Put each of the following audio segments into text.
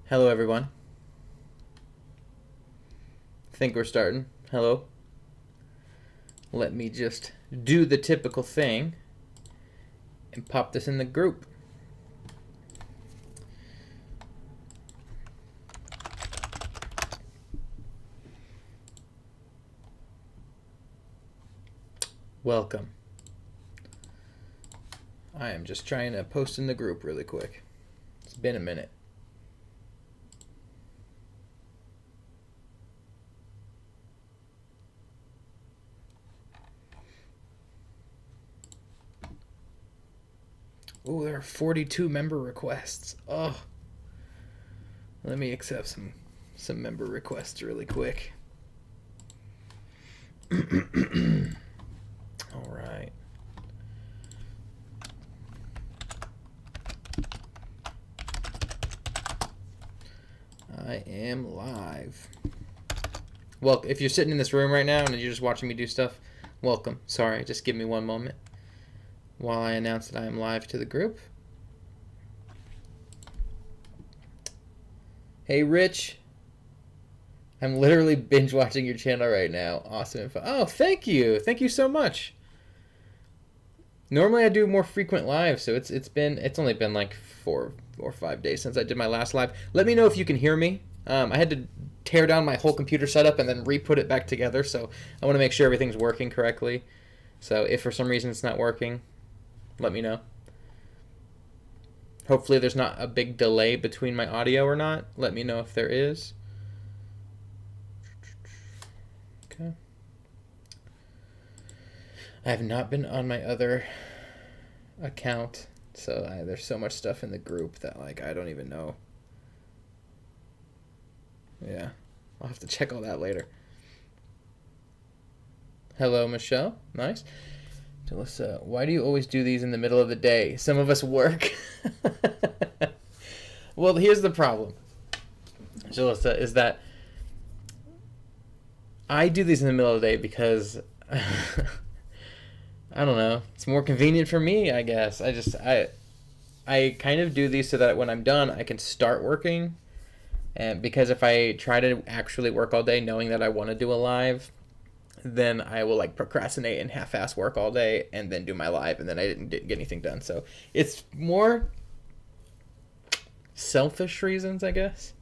Hello, everyone. Think we're starting. Hello. Let me just do the typical thing and pop this in the group. Welcome. I am just trying to post in the group really quick. It's been a minute. Oh, there are 42 member requests. Oh, let me accept some member requests really quick. All right. I am live. Well, if you're sitting in this room right now and you're just watching me do stuff, welcome. Sorry, just give me one moment while I announce that I am live to the group. Hey, Rich. I'm literally binge watching your channel right now. Awesome info. Oh, thank you. Thank you so much. Normally I do more frequent lives, so it's only been like 4 or 5 days since I did my last live. Let me know if you can hear me. I had to tear down my whole computer setup and then re-put it back together, so I want to make sure everything's working correctly. So if for some reason it's not working, let me know. Hopefully there's not a big delay between my audio or not. Let me know if there is. Okay. I have not been on my other account, so there's so much stuff in the group that like I don't even know. Yeah, I'll have to check all that later. Hello, Michelle. Nice. Jalissa, why do you always do these in the middle of the day? Some of us work. Well, here's the problem, Jalissa, is that I do these in the middle of the day because I don't know. It's more convenient for me, I guess. I kind of do these so that when I'm done, I can start working. And because if I try to actually work all day knowing that I want to do a live, then I will like procrastinate and half-ass work all day and then do my live, and then I didn't get anything done. So it's more selfish reasons, I guess.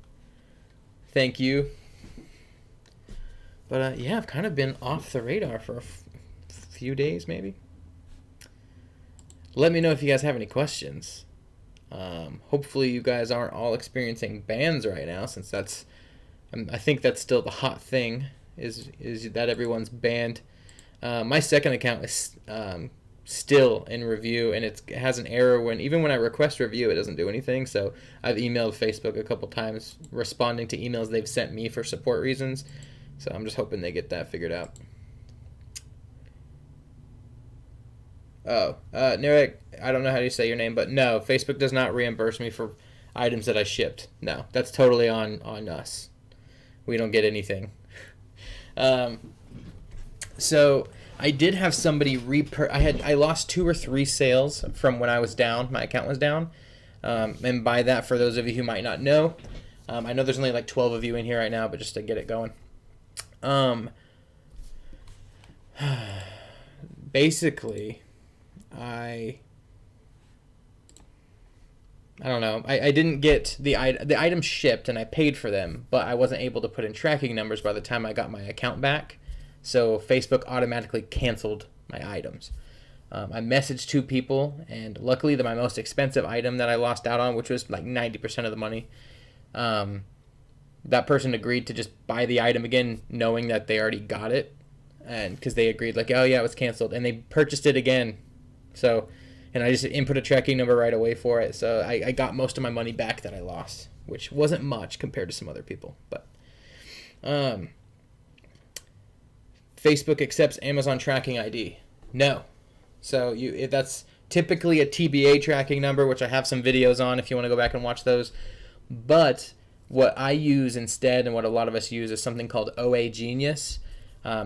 Thank you. But yeah, I've kind of been off the radar for a few days maybe. Let me know if you guys have any questions. Hopefully you guys aren't all experiencing bans right now, since I think that's still the hot thing, is that everyone's banned. My second account is still in review, and it has an error even when I request review, it doesn't do anything. So I've emailed Facebook a couple times responding to emails they've sent me for support reasons. So I'm just hoping they get that figured out. Oh, Narek, I don't know how you say your name, but no, Facebook does not reimburse me for items that I shipped. No, that's totally on us. We don't get anything. So I did have somebody I lost 2 or 3 sales from when I was down. My account was down. And by that, for those of you who might not know, I know there's only like 12 of you in here right now, but just to get it going. Basically, I don't know. I didn't get the items shipped, and I paid for them, but I wasn't able to put in tracking numbers by the time I got my account back. So Facebook automatically canceled my items. I messaged 2 people, and luckily my most expensive item that I lost out on, which was like 90% of the money, that person agreed to just buy the item again, knowing that they already got it, and because they agreed like, oh yeah, it was canceled, and they purchased it again. So, and I just input a tracking number right away for it. So I got most of my money back that I lost, which wasn't much compared to some other people. But Facebook accepts Amazon tracking ID. No. So that's typically a TBA tracking number, which I have some videos on if you want to go back and watch those. But what I use instead, and what a lot of us use, is something called OAGENIUS.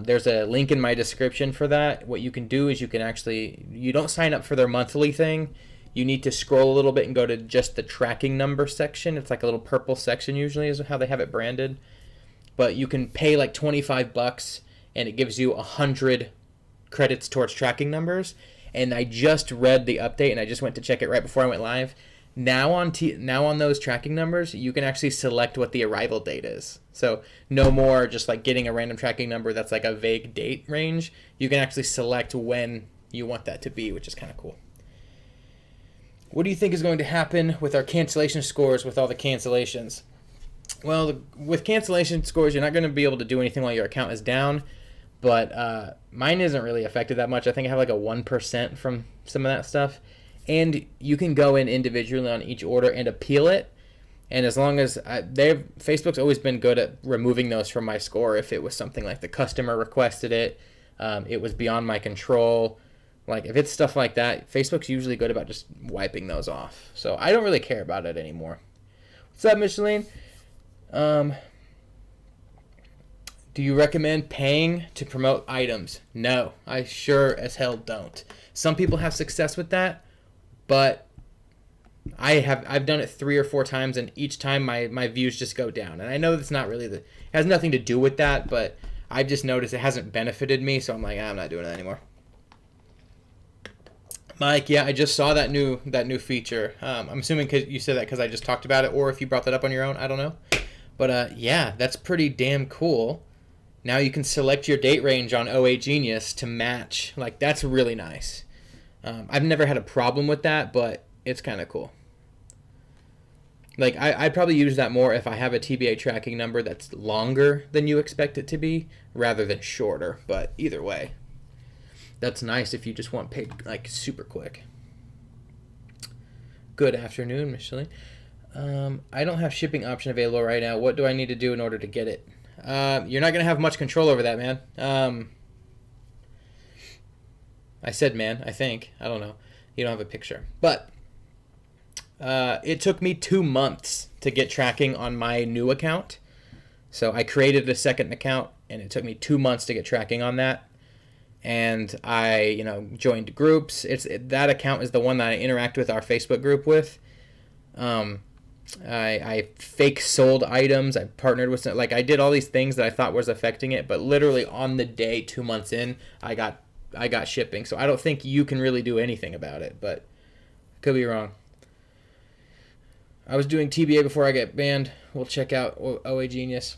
There's a link in my description for that. What you can do is you don't sign up for their monthly thing. you need to scroll a little bit and go to just the tracking number section. It's like a little purple section usually is how they have it branded. But you can pay like $25 and it gives you 100 credits towards tracking numbers. And I just read the update and I just went to check it right before I went live. Now on those tracking numbers, you can actually select what the arrival date is. So no more just like getting a random tracking number that's like a vague date range. You can actually select when you want that to be, which is kind of cool. What do you think is going to happen with our cancellation scores with all the cancellations? Well, with cancellation scores, you're not going to be able to do anything while your account is down, but mine isn't really affected that much. I think I have like a 1% from some of that stuff. And you can go in individually on each order and appeal it. And as long as Facebook's always been good at removing those from my score if it was something like the customer requested it, it was beyond my control. Like if it's stuff like that, Facebook's usually good about just wiping those off. So I don't really care about it anymore. What's up, Micheline? Do you recommend paying to promote items? No, I sure as hell don't. Some people have success with that, but I've done it 3 or 4 times, and each time my views just go down. And I know that's not really it has nothing to do with that, but I've just noticed it hasn't benefited me, so I'm like, I'm not doing it anymore. Mike, yeah, I just saw that new feature. I'm assuming you said that because I just talked about it, or if you brought that up on your own, I don't know. But yeah, that's pretty damn cool. Now you can select your date range on OAGENIUS to match. Like, that's really nice. I've never had a problem with that, but it's kind of cool. Like, I'd probably use that more if I have a TBA tracking number that's longer than you expect it to be, rather than shorter. But either way, that's nice if you just want paid, like, super quick. Good afternoon, Micheline. I don't have shipping option available right now. What do I need to do in order to get it? You're not going to have much control over that, man. I said man, I think. I don't know. You don't have a picture. But it took me 2 months to get tracking on my new account. So I created a second account, and it took me 2 months to get tracking on that. And I, joined groups. That account is the one that I interact with our Facebook group with. I fake sold items. I partnered with I did all these things that I thought was affecting it, but literally on the day, 2 months in, I got shipping. So I don't think you can really do anything about it, but could be wrong. I was doing TBA before I get banned. We'll check out OAGENIUS.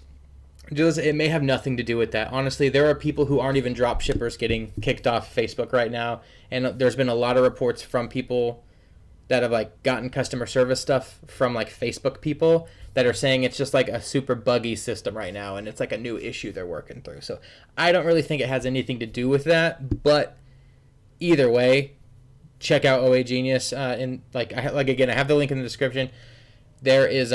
It may have nothing to do with that. Honestly, there are people who aren't even drop shippers getting kicked off Facebook right now, and there's been a lot of reports from people that have gotten customer service stuff from Facebook people that are saying it's just a super buggy system right now, and it's a new issue they're working through. So I don't really think it has anything to do with that, but either way, check out OAGENIUS. And again, I have the link in the description. There is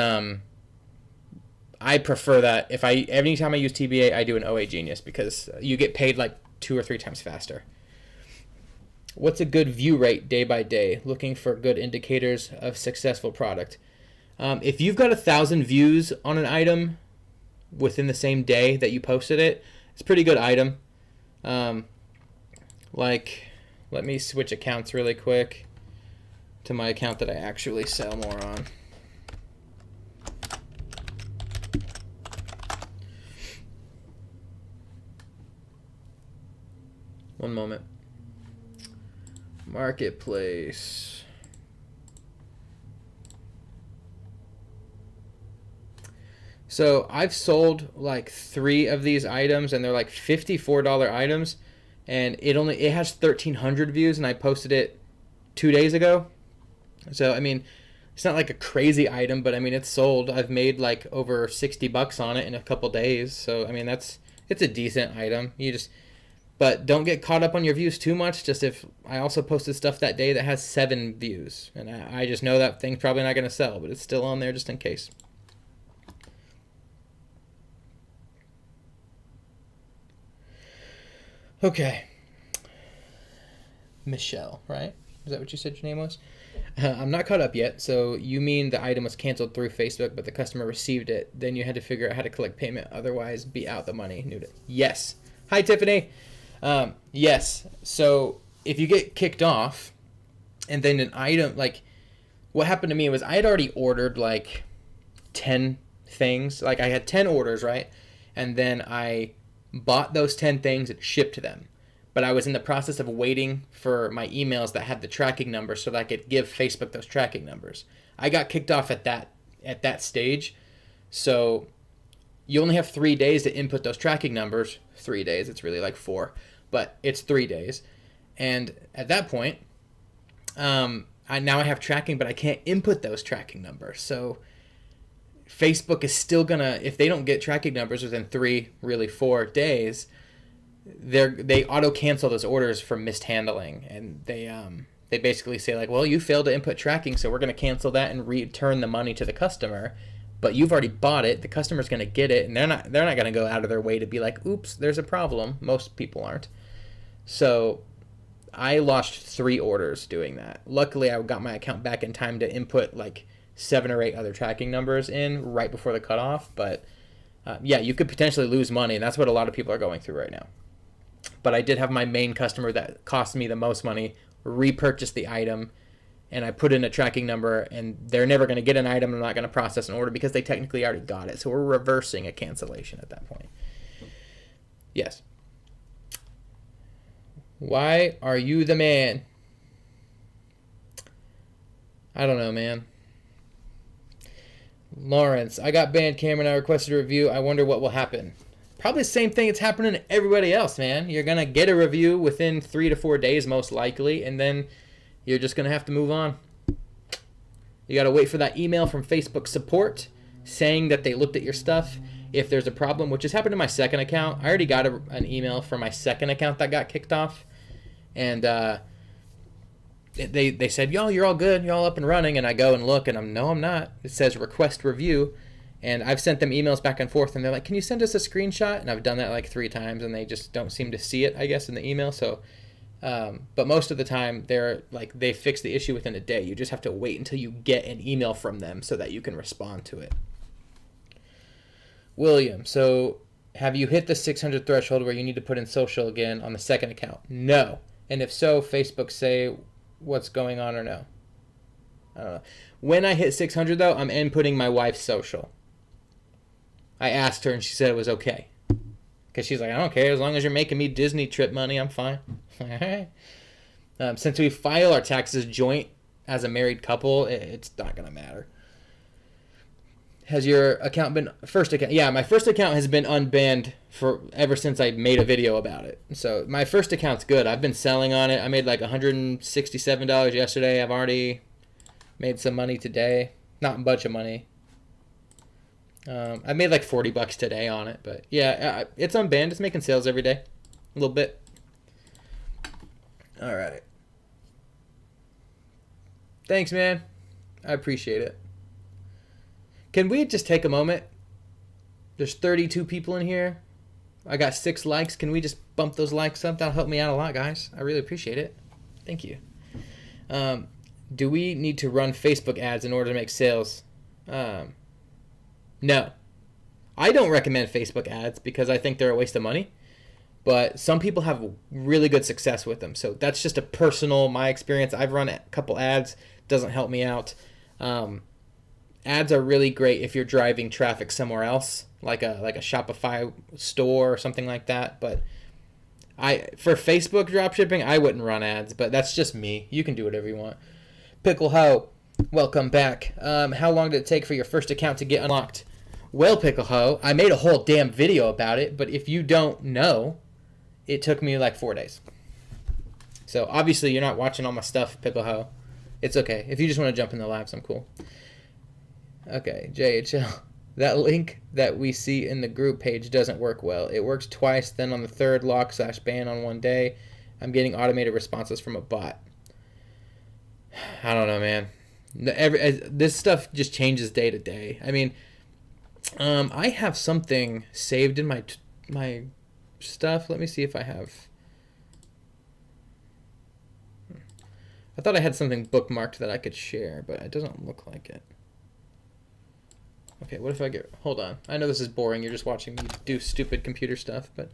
I prefer that anytime I use TBA, I do an OAGENIUS because you get paid 2 or 3 times faster. What's a good view rate day by day? Looking for good indicators of successful product. If you've got 1,000 views on an item within the same day that you posted it, it's a pretty good item. Let me switch accounts really quick to my account that I actually sell more on. One moment. Marketplace. So I've sold 3 of these items, and they're $54 items, and it has 1,300 views, and I posted it 2 days ago. So I mean, it's not a crazy item, but I mean it's sold. I've made over $60 on it in a couple days. So I mean it's a decent item. But don't get caught up on your views too much. Just if I also posted stuff that day that has 7 views, and I just know that thing's probably not going to sell, but it's still on there just in case. Okay. Michelle, right? Is that what you said your name was? I'm not caught up yet. So you mean the item was canceled through Facebook, but the customer received it. Then you had to figure out how to collect payment, otherwise be out the money. Yes. Hi, Tiffany. Yes. So if you get kicked off, And then an item, like, what happened to me was I had already ordered like 10 things. Like, I had 10 orders, right? And then I bought those 10 things and shipped them. But I was in the process of waiting for my emails that had the tracking numbers so that I could give Facebook those tracking numbers. I got kicked off at that stage. So you only have 3 days to input those tracking numbers. 3 days, it's really like 4, but it's 3 days. And at that point, now I have tracking, but I can't input those tracking numbers. So Facebook is still gonna, if they don't get tracking numbers within 3, really 4 days, they auto cancel those orders for mishandling, and they basically say like, well, you failed to input tracking, so we're gonna cancel that and return the money to the customer. But you've already bought it. The customer's gonna get it, and they're not gonna go out of their way to be like, oops, there's a problem. Most people aren't. So I lost 3 orders doing that. Luckily, I got my account back in time to input like 7 or 8 other tracking numbers in right before the cutoff. But yeah, you could potentially lose money, and that's what a lot of people are going through right now. But I did have my main customer that cost me the most money repurchase the item, and I put in a tracking number, and they're never going to get an item. I'm not going to process an order because they technically already got it. So we're reversing a cancellation at that point. Yes. Why are you the man? I don't know, man. Lawrence, I got banned, Cameron. I requested a review. I wonder what will happen. Probably the same thing that's happening to everybody else, man. You're going to get a review within 3 to 4 days, most likely, and then you're just going to have to move on. You got to wait for that email from Facebook support saying that they looked at your stuff. If there's a problem, which has happened to my second account, I already got an email from my second account that got kicked off. And they said, yo, you're all good. You're all up and running. And I go and look, and I'm not. It says request review. And I've sent them emails back and forth, and they're like, can you send us a screenshot? And I've done that like 3 times, and they just don't seem to see it, I guess, in the email. So, but most of the time, they're like, they fix the issue within a day. You just have to wait until you get an email from them so that you can respond to it. William, so have you hit the 600 threshold where you need to put in social again on the second account? No. And if so, Facebook say what's going on or no? I don't know. When I hit 600, though, I'm inputting my wife's social. I asked her, and she said it was okay. Because she's like, I don't care. As long as you're making me Disney trip money, I'm fine. All right. Since we file our taxes joint as a married couple, it's not going to matter. Has your account been... First account? Yeah, my first account has been unbanned ever since I made a video about it. So my first account's good. I've been selling on it. I made like $167 yesterday. I've already made some money today. Not a bunch of money. I made like $40 today on it, but yeah, it's unbanned. It's making sales every day, a little bit. All right. Thanks, man. I appreciate it. Can we just take a moment? There's 32 people in here. I got 6 likes. Can we just bump those likes up? That'll help me out a lot, guys. I really appreciate it. Thank you. Do we need to run Facebook ads in order to make sales? No. I don't recommend Facebook ads because I think they're a waste of money. But some people have really good success with them. So that's just my experience. I've run a couple ads. Doesn't help me out. Ads are really great if you're driving traffic somewhere else, like a Shopify store or something like that. But for Facebook dropshipping, I wouldn't run ads. But that's just me. You can do whatever you want. Pickle Ho, welcome back. How long did it take for your first account to get unlocked? Well, Pickle Ho, I made a whole damn video about it, but if you don't know, it took me like 4 days. So obviously you're not watching all my stuff, Pickle Ho. It's okay. If you just want to jump in the lives, I'm cool. Okay, JHL. That link that we see in the group page doesn't work well. It works twice, then on the third lock/ban on one day. I'm getting automated responses from a bot. I don't know, man. This stuff just changes day to day. I mean, I have something saved in my stuff. Let me see if I have. I thought I had something bookmarked that I could share, but it doesn't look like it. Okay, what if I get... Hold on. I know this is boring. You're just watching me do stupid computer stuff, but...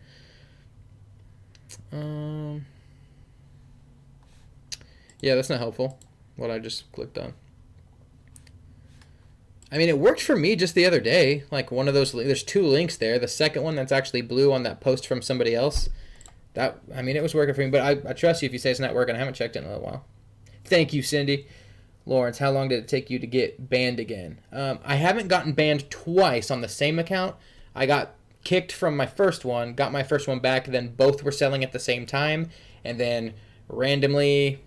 Yeah, that's not helpful, what I just clicked on. I mean, it worked for me just the other day. Like one of those, there's 2 links there. The second one that's actually blue on that post from somebody else. It was working for me, but I trust you if you say it's not working. I haven't checked it in a little while. Thank you, Cindy. Lawrence, how long did it take you to get banned again? I haven't gotten banned twice on the same account. I got kicked from my first one, got my first one back, then both were selling at the same time, and then randomly,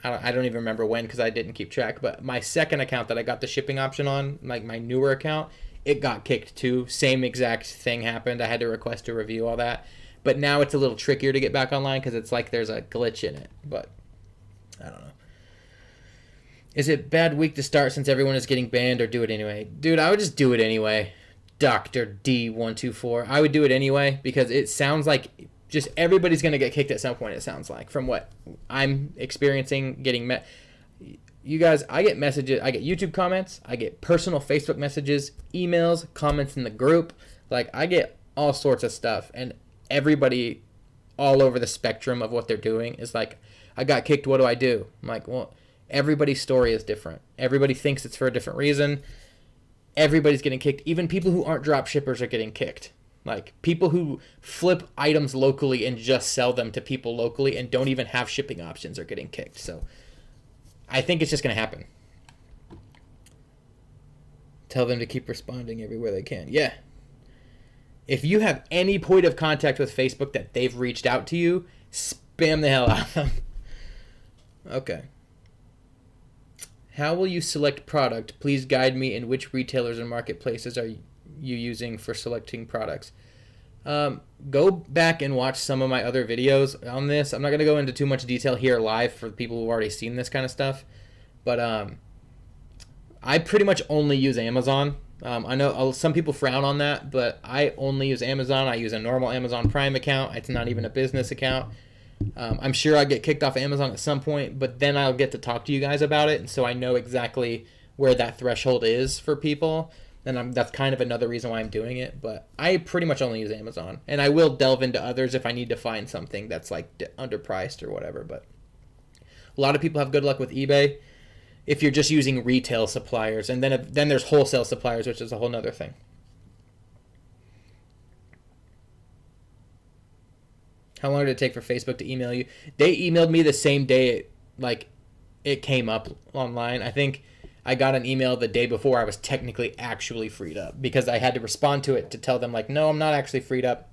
I don't even remember when because I didn't keep track, but my second account that I got the shipping option on, like my newer account, it got kicked too. Same exact thing happened. I had to request a review, all that. But now it's a little trickier to get back online because it's like there's a glitch in it. But I don't know. Is it bad week to start since everyone is getting banned, or do it anyway? Dude, I would just do it anyway. Dr. D124. I would do it anyway because it sounds like just everybody's going to get kicked at some point, it sounds like, from what I'm experiencing, getting met. You guys, I get messages, I get YouTube comments, I get personal Facebook messages, emails, comments in the group. Like, I get all sorts of stuff, and everybody all over the spectrum of what they're doing is like, I got kicked, what do I do? I'm like, well, everybody's story is different. Everybody thinks it's for a different reason. Everybody's getting kicked. Even people who aren't drop shippers are getting kicked. Like, people who flip items locally and just sell them to people locally and don't even have shipping options are getting kicked. So I think it's just going to happen. Tell them to keep responding everywhere they can. Yeah. If you have any point of contact with Facebook that they've reached out to you, spam the hell out of them. Okay. How will you select product? Please guide me in which retailers and marketplaces are you using for selecting products. Go back and watch some of my other videos on this. I'm not going to go into too much detail here live for people who've already seen this kind of stuff. But I pretty much only use Amazon. I know some people frown on that, but I only use Amazon. I use a normal Amazon Prime account. It's not even a business account. I'm sure I'll get kicked off Amazon at some point, but then I'll get to talk to you guys about it, and so I know exactly where that threshold is for people, and that's kind of another reason why I'm doing it. But I pretty much only use Amazon, and I will delve into others if I need to find something that's like underpriced or whatever. But a lot of people have good luck with eBay if you're just using retail suppliers, and then there's wholesale suppliers, which is a whole nother thing. How long did it take for Facebook to email you? They emailed me the same day it came up online. I think I got an email the day before I was technically actually freed up because I had to respond to it to tell them, like, no, I'm not actually freed up.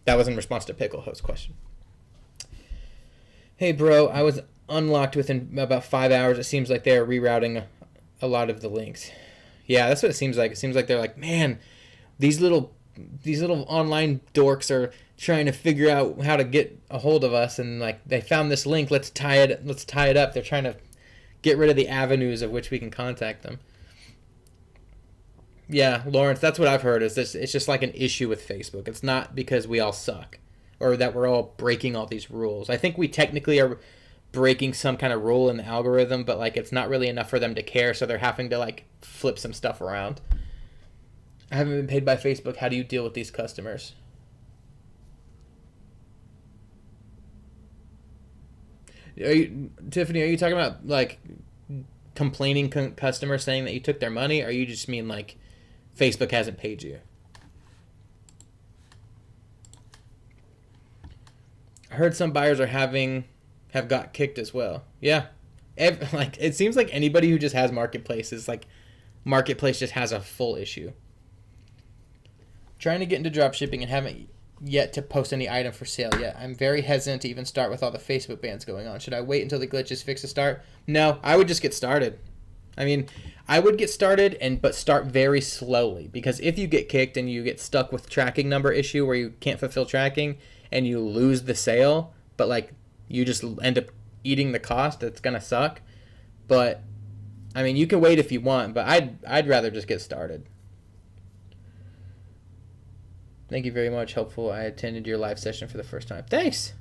That was in response to Picklehost's question. Hey, bro, I was unlocked within about 5 hours. It seems like they're rerouting a lot of the links. Yeah, that's what it seems like. It seems like they're like, man, these little online dorks are trying to figure out how to get a hold of us, and like they found this link. Let's tie it up. They're trying to get rid of the avenues of which we can contact them. Yeah, Lawrence, that's what I've heard. Is this? It's just like an issue with Facebook. It's not because we all suck or that we're all breaking all these rules. I think we technically are breaking some kind of rule in the algorithm, but like it's not really enough for them to care, so they're having to like flip some stuff around. I haven't been paid by Facebook. How do you deal with these customers? Tiffany, are you talking about like complaining customers saying that you took their money, or you just mean like Facebook hasn't paid you? I heard some buyers have got kicked as well. Yeah. Like it seems like anybody who just has marketplaces, like marketplace just has a full issue. Trying to get into dropshipping and haven't yet to post any item for sale yet. I'm very hesitant to even start with all the Facebook bans going on. Should I wait until the glitch is fixed to start? No, I would just get started. I mean, I would get started but start very slowly, because if you get kicked and you get stuck with tracking number issue where you can't fulfill tracking and you lose the sale, but like you just end up eating the cost, it's gonna suck. But I mean, you can wait if you want, but I'd rather just get started. Thank you very much. Helpful. I attended your live session for the first time. Thanks.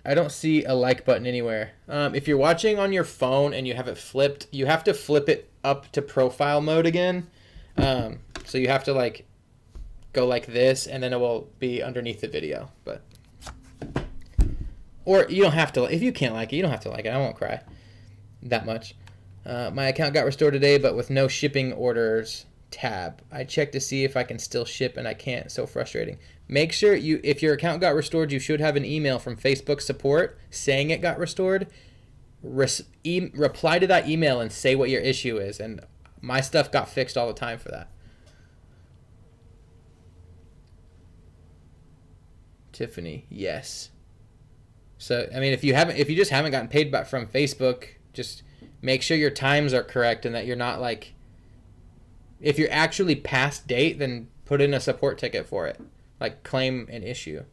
I don't see a like button anywhere. If you're watching on your phone and you have it flipped, you have to flip it up to profile mode again. So you have to like go like this, and then it will be underneath the video. But Or you don't have to, if you can't like it, you don't have to like it. I won't cry that much. My account got restored today, but with no shipping orders tab. I checked to see if I can still ship, and I can't. So frustrating. Make sure if your account got restored, you should have an email from Facebook support saying it got restored. Reply to that email and say what your issue is, and my stuff got fixed all the time for that. Tiffany, yes. So I mean, if you just haven't gotten paid back from Facebook, just make sure your times are correct and that you're not like, if you're actually past date, then put in a support ticket for it, like claim an issue,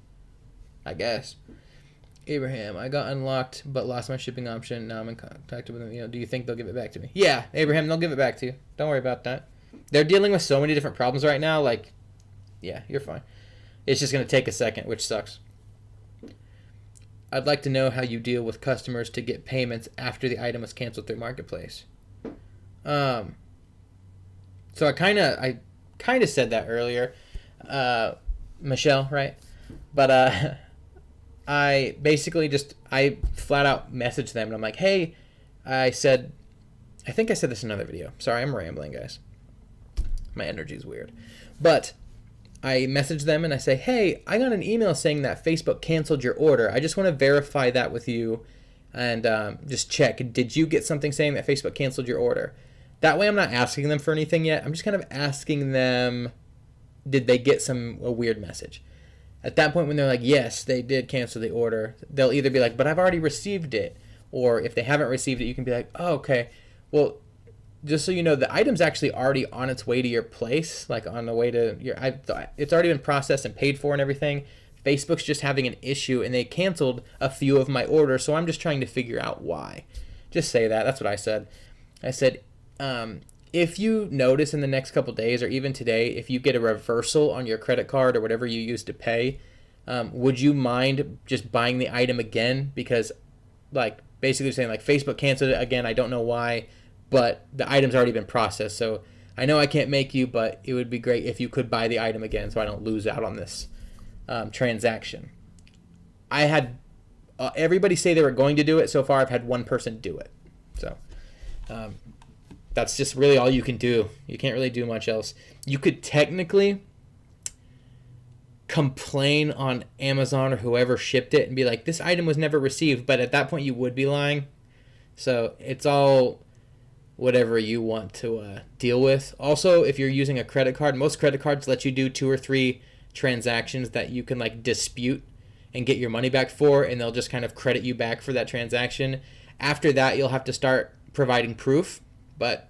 I guess. Abraham, I got unlocked but lost my shipping option. Now I'm in contact with them. Do you think they'll give it back to me? Yeah, Abraham, they'll give it back to you. Don't worry about that. They're dealing with so many different problems right now. Like, yeah, you're fine. It's just going to take a second, which sucks. I'd like to know how you deal with customers to get payments after the item was canceled through Marketplace. So I kind of said that earlier, Michelle, right? But I basically I flat out messaged them and I'm like, hey, I think I said this in another video. Sorry, I'm rambling, guys. My energy's weird. But I message them and I say, hey, I got an email saying that Facebook canceled your order. I just want to verify that with you and just check. Did you get something saying that Facebook canceled your order? That way I'm not asking them for anything yet. I'm just kind of asking them, did they get a weird message? At that point, when they're like, yes, they did cancel the order, they'll either be like, but I've already received it. Or if they haven't received it, you can be like, oh, okay. Well, just so you know, the item's actually already on its way to your place, like on the way to it's already been processed and paid for and everything. Facebook's just having an issue, and they canceled a few of my orders, so I'm just trying to figure out why. Just say that. That's what I said. I said, if you notice in the next couple days or even today, if you get a reversal on your credit card or whatever you use to pay, would you mind just buying the item again? Because, like, basically saying, like, Facebook canceled it again. I don't know why, but the item's already been processed. So I know I can't make you, but it would be great if you could buy the item again so I don't lose out on this transaction. I had everybody say they were going to do it. So far, I've had one person do it. So that's just really all you can do. You can't really do much else. You could technically complain on Amazon or whoever shipped it and be like, this item was never received, but at that point you would be lying. So it's all whatever you want to deal with. Also, if you're using a credit card, most credit cards let you do 2 or 3 transactions that you can like dispute and get your money back for, and they'll just kind of credit you back for that transaction. After that, you'll have to start providing proof, but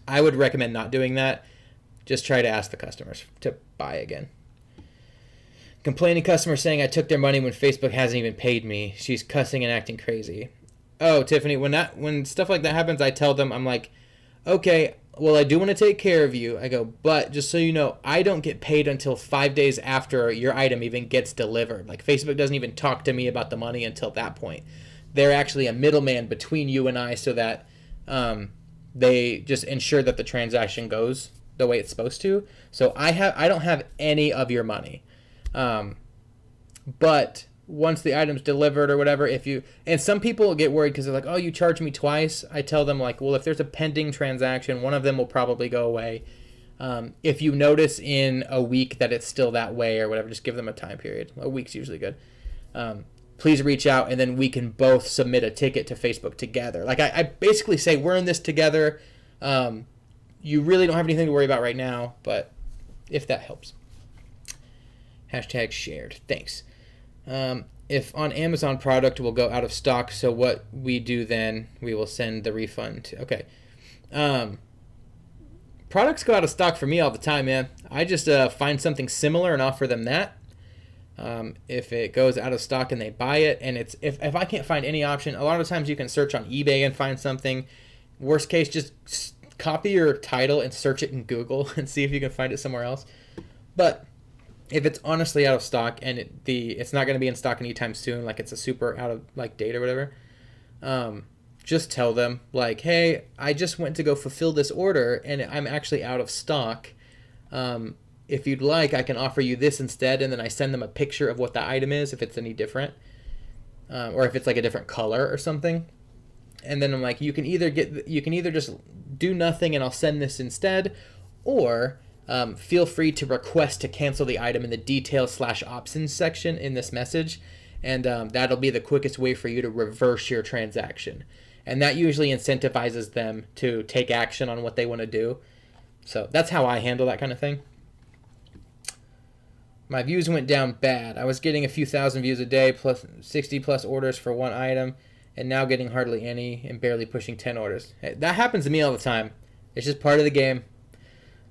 I would recommend not doing that. Just try to ask the customers to buy again. Complaining customer saying I took their money when Facebook hasn't even paid me. She's cussing and acting crazy. Oh, Tiffany, when stuff like that happens, I tell them, I'm like, okay, well, I do want to take care of you. I go, but just so you know, I don't get paid until 5 days after your item even gets delivered. Like, Facebook doesn't even talk to me about the money until that point. They're actually a middleman between you and I so that they just ensure that the transaction goes the way it's supposed to. So I don't have any of your money. But once the item's delivered or whatever, and some people get worried because they're like, oh, you charged me twice. I tell them, like, well, if there's a pending transaction, one of them will probably go away. If you notice in a week that it's still that way or whatever, just give them a time period. A week's usually good. Please reach out, and then we can both submit a ticket to Facebook together. Like, I basically say, we're in this together. You really don't have anything to worry about right now, but if that helps. #shared. Thanks. If on Amazon product will go out of stock, so what we do then, we will send the refund to. Okay. Products go out of stock for me all the time, man. I just find something similar and offer them that. If it goes out of stock and they buy it, and it's if I can't find any option, a lot of times you can search on eBay and find something. Worst case, just copy your title and search it in Google and see if you can find it somewhere else. But if it's honestly out of stock and it's not going to be in stock anytime soon, like it's a super out of like date or whatever, just tell them like, hey, I just went to go fulfill this order and I'm actually out of stock. If you'd like, I can offer you this instead, and then I send them a picture of what the item is if it's any different. or if it's like a different color or something. And then I'm like, you can either just do nothing and I'll send this instead, or feel free to request to cancel the item in the details/options section in this message, and that'll be the quickest way for you to reverse your transaction. And that usually incentivizes them to take action on what they want to do. So that's how I handle that kind of thing. My views went down bad. I was getting a few thousand views a day, plus 60 plus orders for one item, and now getting hardly any and barely pushing 10 orders. That happens to me all the time. It's just part of the game.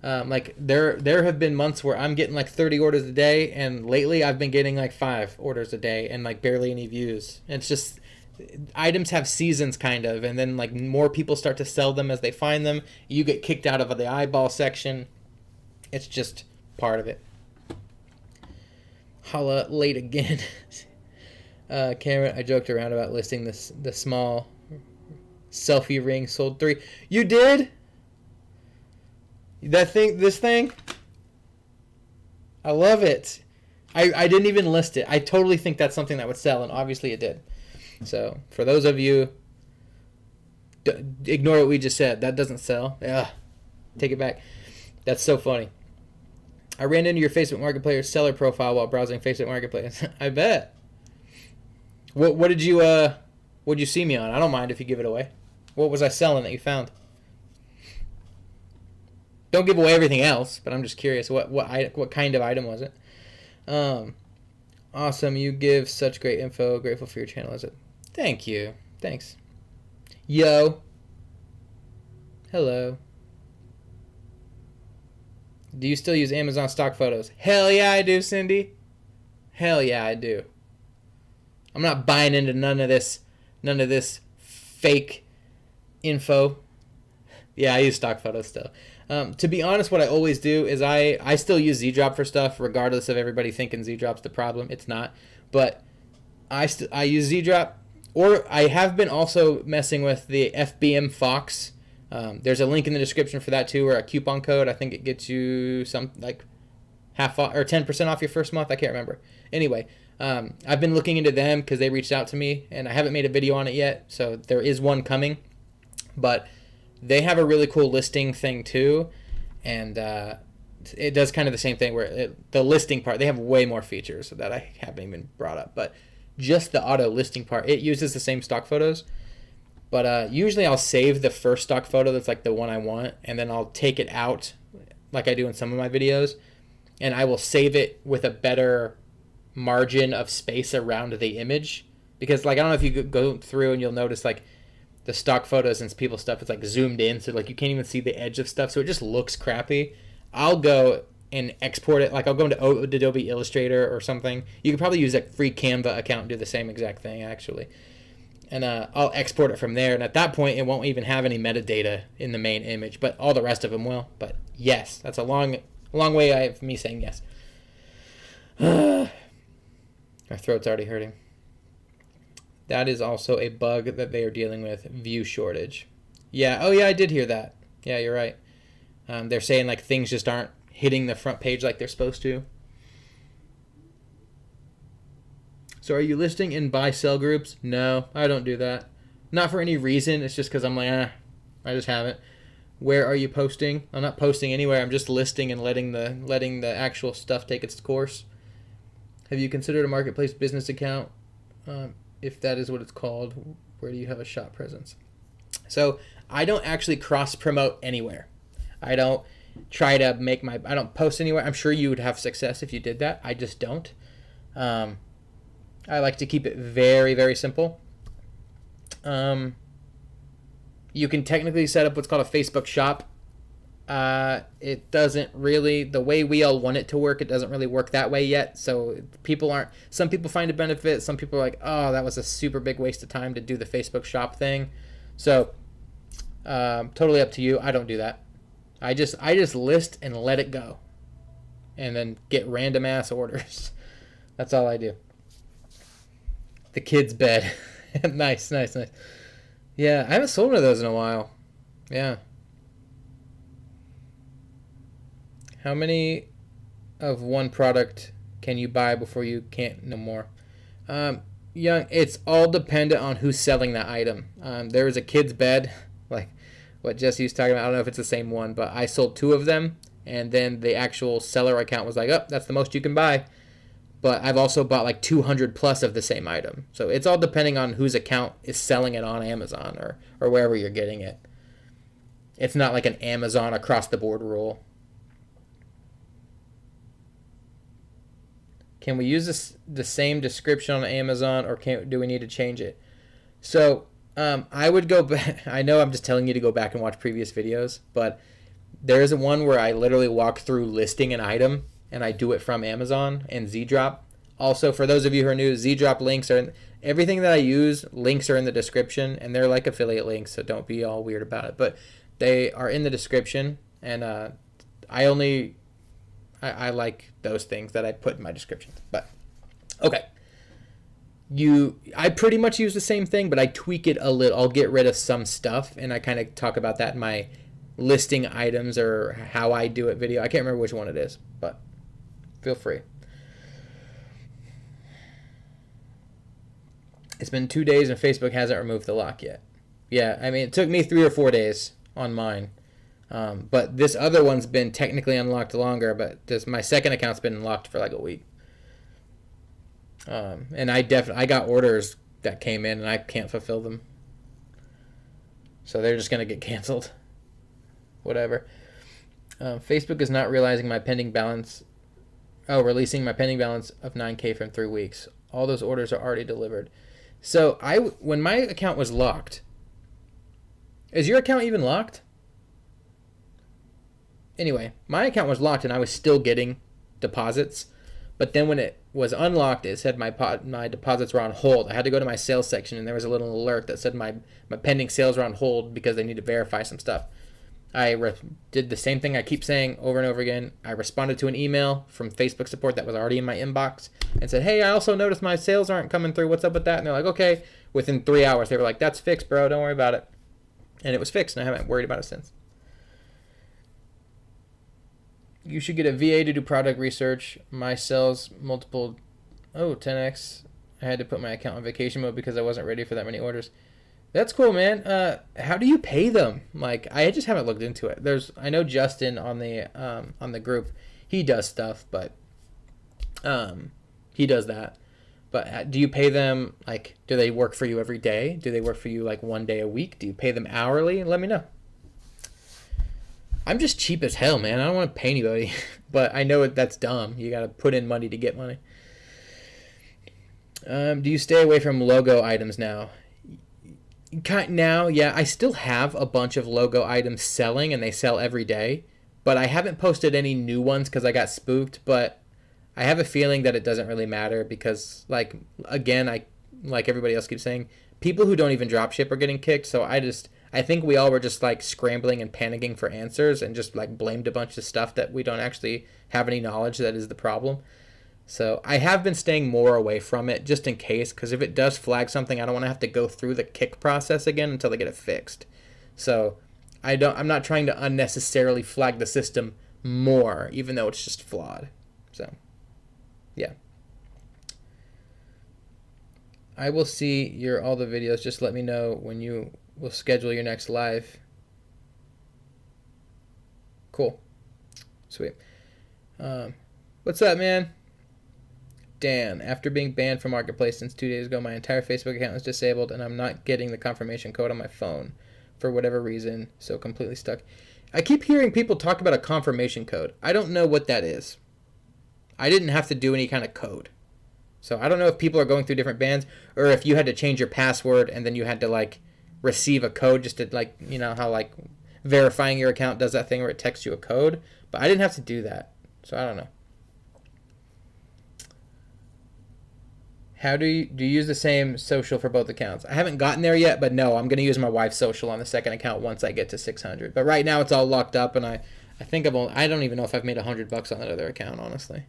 Like there have been months where I'm getting like 30 orders a day, and lately I've been getting like 5 orders a day and like barely any views. And it's just, items have seasons kind of, and then like more people start to sell them as they find them. You get kicked out of the eyeball section. It's just part of it. Holla late again. Cameron, I joked around about listing the small selfie ring, sold 3. You did? This thing? I love it. I didn't even list it. I totally think that's something that would sell, and obviously it did. So for those of you, ignore what we just said. That doesn't sell. Yeah, take it back. That's so funny. I ran into your Facebook Marketplace seller profile while browsing Facebook Marketplace. I bet. What did you see me on? I don't mind if you give it away. What was I selling that you found? Don't give away everything else, but I'm just curious. What kind of item was it? Awesome. You give such great info. Grateful for your channel. Is it? Thank you. Thanks. Yo. Hello. Do you still use Amazon stock photos? Hell yeah, I do, Cindy. Hell yeah, I do. I'm not buying into none of this fake info. Yeah, I use stock photos still. To be honest, what I always do is I still use ZDrop for stuff, regardless of everybody thinking ZDrop's the problem. It's not. But I use ZDrop, or I have been also messing with the FBMFOX. There's a link in the description for that too, or a coupon code. I think it gets you some like half off, or 10% off your first month. I can't remember. Anyway, I've been looking into them because they reached out to me, and I haven't made a video on it yet, so there is one coming. But they have a really cool listing thing too, and it does kind of the same thing where the listing part, they have way more features that I haven't even brought up. But just the auto listing part, it uses the same stock photos. But usually I'll save the first stock photo that's like the one I want, and then I'll take it out like I do in some of my videos, and I will save it with a better margin of space around the image. Because like, I don't know if you go through and you'll notice like the stock photos and people's stuff is like zoomed in, so like you can't even see the edge of stuff, so it just looks crappy. I'll go and export it. Like I'll go into Adobe Illustrator or something. You can probably use a free Canva account and do the same exact thing actually. And I'll export it from there, and at that point it won't even have any metadata in the main image, but all the rest of them will. But yes, that's a long way of me saying yes. My throat's already hurting. That is also a bug that they are dealing with, view shortage. Yeah, oh yeah, I did hear that. Yeah, you're right. They're saying like things just aren't hitting the front page like they're supposed to. So are you listing in buy-sell groups? No, I don't do that. Not for any reason. It's just because I'm like, I just haven't. Where are you posting? I'm not posting anywhere. I'm just listing and letting the actual stuff take its course. Have you considered a marketplace business account? If that is what it's called, where do you have a shop presence? So I don't actually cross-promote anywhere. I don't try to I don't post anywhere. I'm sure you would have success if you did that. I just don't. I like to keep it very, very simple. You can technically set up what's called a Facebook shop. It doesn't really, the way we all want it to work, it doesn't really work that way yet. So some people find a benefit. Some people are like, oh, that was a super big waste of time to do the Facebook shop thing. So totally up to you. I don't do that. I just list and let it go, and then get random ass orders. That's all I do. The kid's bed. Nice. Yeah, I haven't sold one of those in a while. Yeah. How many of one product can you buy before you can't no more? Young, it's all dependent on who's selling that item. There was a kid's bed, like what Jesse was talking about. I don't know if it's the same one, but I sold 2 of them, and then the actual seller account was like, oh, that's the most you can buy. But I've also bought like 200 plus of the same item. So it's all depending on whose account is selling it on Amazon or wherever you're getting it. It's not like an Amazon across the board rule. Can we use the same description on Amazon, or do we need to change it? So I would go back. I know I'm just telling you to go back and watch previous videos, but there is one where I literally walk through listing an item, and I do it from Amazon and Zdrop. Also, for those of you who are new, Zdrop links are everything that I use. Links are in the description, and they're like affiliate links, so don't be all weird about it. But they are in the description, and I like those things that I put in my description. But okay, I pretty much use the same thing, but I tweak it a little. I'll get rid of some stuff, and I kind of talk about that in my listing items or how I do it video. I can't remember which one it is, but feel free. It's been 2 days and Facebook hasn't removed the lock yet. Yeah, I mean, it took me 3 or 4 days on mine. But this other one's been technically unlocked longer, but my second account's been locked for like a week. And I got orders that came in and I can't fulfill them. So they're just going to get canceled. Whatever. Facebook is not realizing my pending balance. Oh, releasing my pending balance of 9K from 3 weeks. All those orders are already delivered. So when my account was locked, is your account even locked? Anyway, my account was locked and I was still getting deposits. But then when it was unlocked, it said my deposits were on hold. I had to go to my sales section and there was a little alert that said my pending sales were on hold because they need to verify some stuff. I did the same thing I keep saying over and over again. I responded to an email from Facebook support that was already in my inbox and said, hey, I also noticed my sales aren't coming through. What's up with that? And they're like, okay. Within 3 hours, they were like, that's fixed, bro. Don't worry about it. And it was fixed, and I haven't worried about it since. You should get a VA to do product research. My sales multiple, 10x. I had to put my account on vacation mode because I wasn't ready for that many orders. That's cool, man. How do you pay them? Like, I just haven't looked into it. I know Justin on the group, he does stuff, but he does that. But do you pay them, like, do they work for you every day? Do they work for you like 1 day a week? Do you pay them hourly? Let me know. I'm just cheap as hell, man. I don't want to pay anybody, but I know that's dumb. You got to put in money to get money. Do you stay away from logo items now? Now, yeah, I still have a bunch of logo items selling, and they sell every day, but I haven't posted any new ones because I got spooked, but I have a feeling that it doesn't really matter because, like, again, like everybody else keeps saying, people who don't even dropship are getting kicked, so I think we all were just, like, scrambling and panicking for answers and just, like, blamed a bunch of stuff that we don't actually have any knowledge that is the problem. So I have been staying more away from it just in case, because if it does flag something, I don't want to have to go through the kick process again until they get it fixed. So I'm not trying to unnecessarily flag the system more, even though it's just flawed. So, yeah. I will see all the videos. Just let me know when you will schedule your next live. Cool. Sweet. What's up, man? Dan, after being banned from Marketplace since 2 days ago, my entire Facebook account is disabled and I'm not getting the confirmation code on my phone for whatever reason, so completely stuck. I keep hearing people talk about a confirmation code. I don't know what that is. I didn't have to do any kind of code. So I don't know if people are going through different bans or if you had to change your password and then you had to, like, receive a code just to, like, you know how, like, verifying your account does that thing where it texts you a code. But I didn't have to do that, so I don't know. How do you use the same social for both accounts? I haven't gotten there yet, but no, I'm going to use my wife's social on the second account once I get to 600. But right now it's all locked up, and I think I don't even know if I've made $100 on that other account, honestly.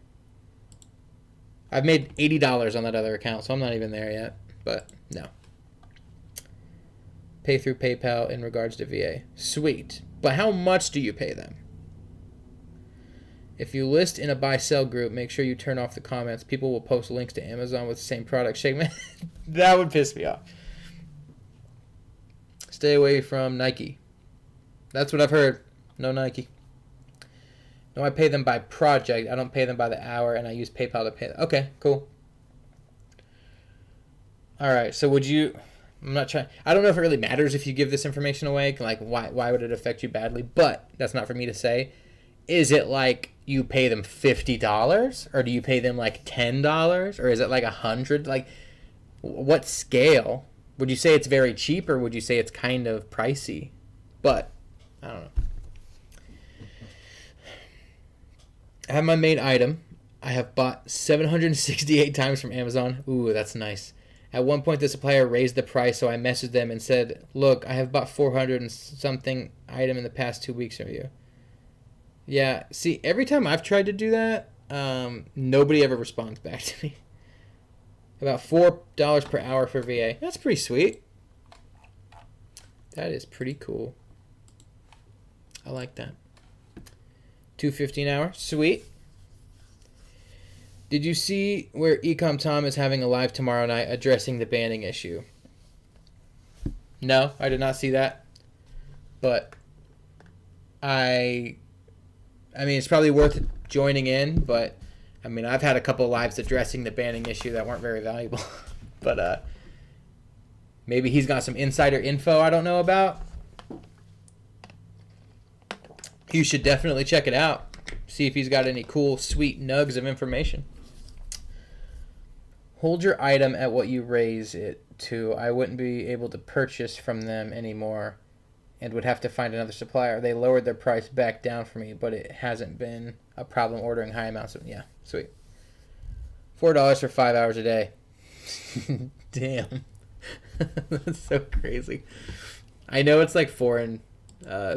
I've made $80 on that other account, so I'm not even there yet. But no. Pay through PayPal in regards to VA. Sweet. But how much do you pay them? If you list in a buy-sell group, make sure you turn off the comments. People will post links to Amazon with the same product. That would piss me off. Stay away from Nike. That's what I've heard. No Nike. No, I pay them by project. I don't pay them by the hour, and I use PayPal to pay them. Okay, cool. All right, so would you... I'm not trying... I don't know if it really matters if you give this information away. Like, why would it affect you badly? But that's not for me to say. Is it like you pay them $50? Or do you pay them like $10? Or is it like $100? Like, what scale? Would you say it's very cheap, or would you say it's kind of pricey? But, I don't know. I have my main item. I have bought 768 times from Amazon. Ooh, that's nice. At one point, the supplier raised the price, so I messaged them and said, look, I have bought 400 and something item in the past 2 weeks from you. Yeah, see, every time I've tried to do that, nobody ever responds back to me. About $4 per hour for VA. That's pretty sweet. That is pretty cool. I like that. $2.50 an hour. Sweet. Did you see where Ecom Tom is having a live tomorrow night addressing the banning issue? No, I did not see that. But I mean, it's probably worth joining in, but I mean, I've had a couple lives addressing the banning issue that weren't very valuable. But maybe he's got some insider info I don't know about. You should definitely check it out. See if he's got any cool, sweet nugs of information. Hold your item at what you raise it to. I wouldn't be able to purchase from them anymore and would have to find another supplier. They lowered their price back down for me, but it hasn't been a problem ordering high amounts of... Yeah, sweet. $4 for 5 hours a day. Damn. That's so crazy. I know it's like foreign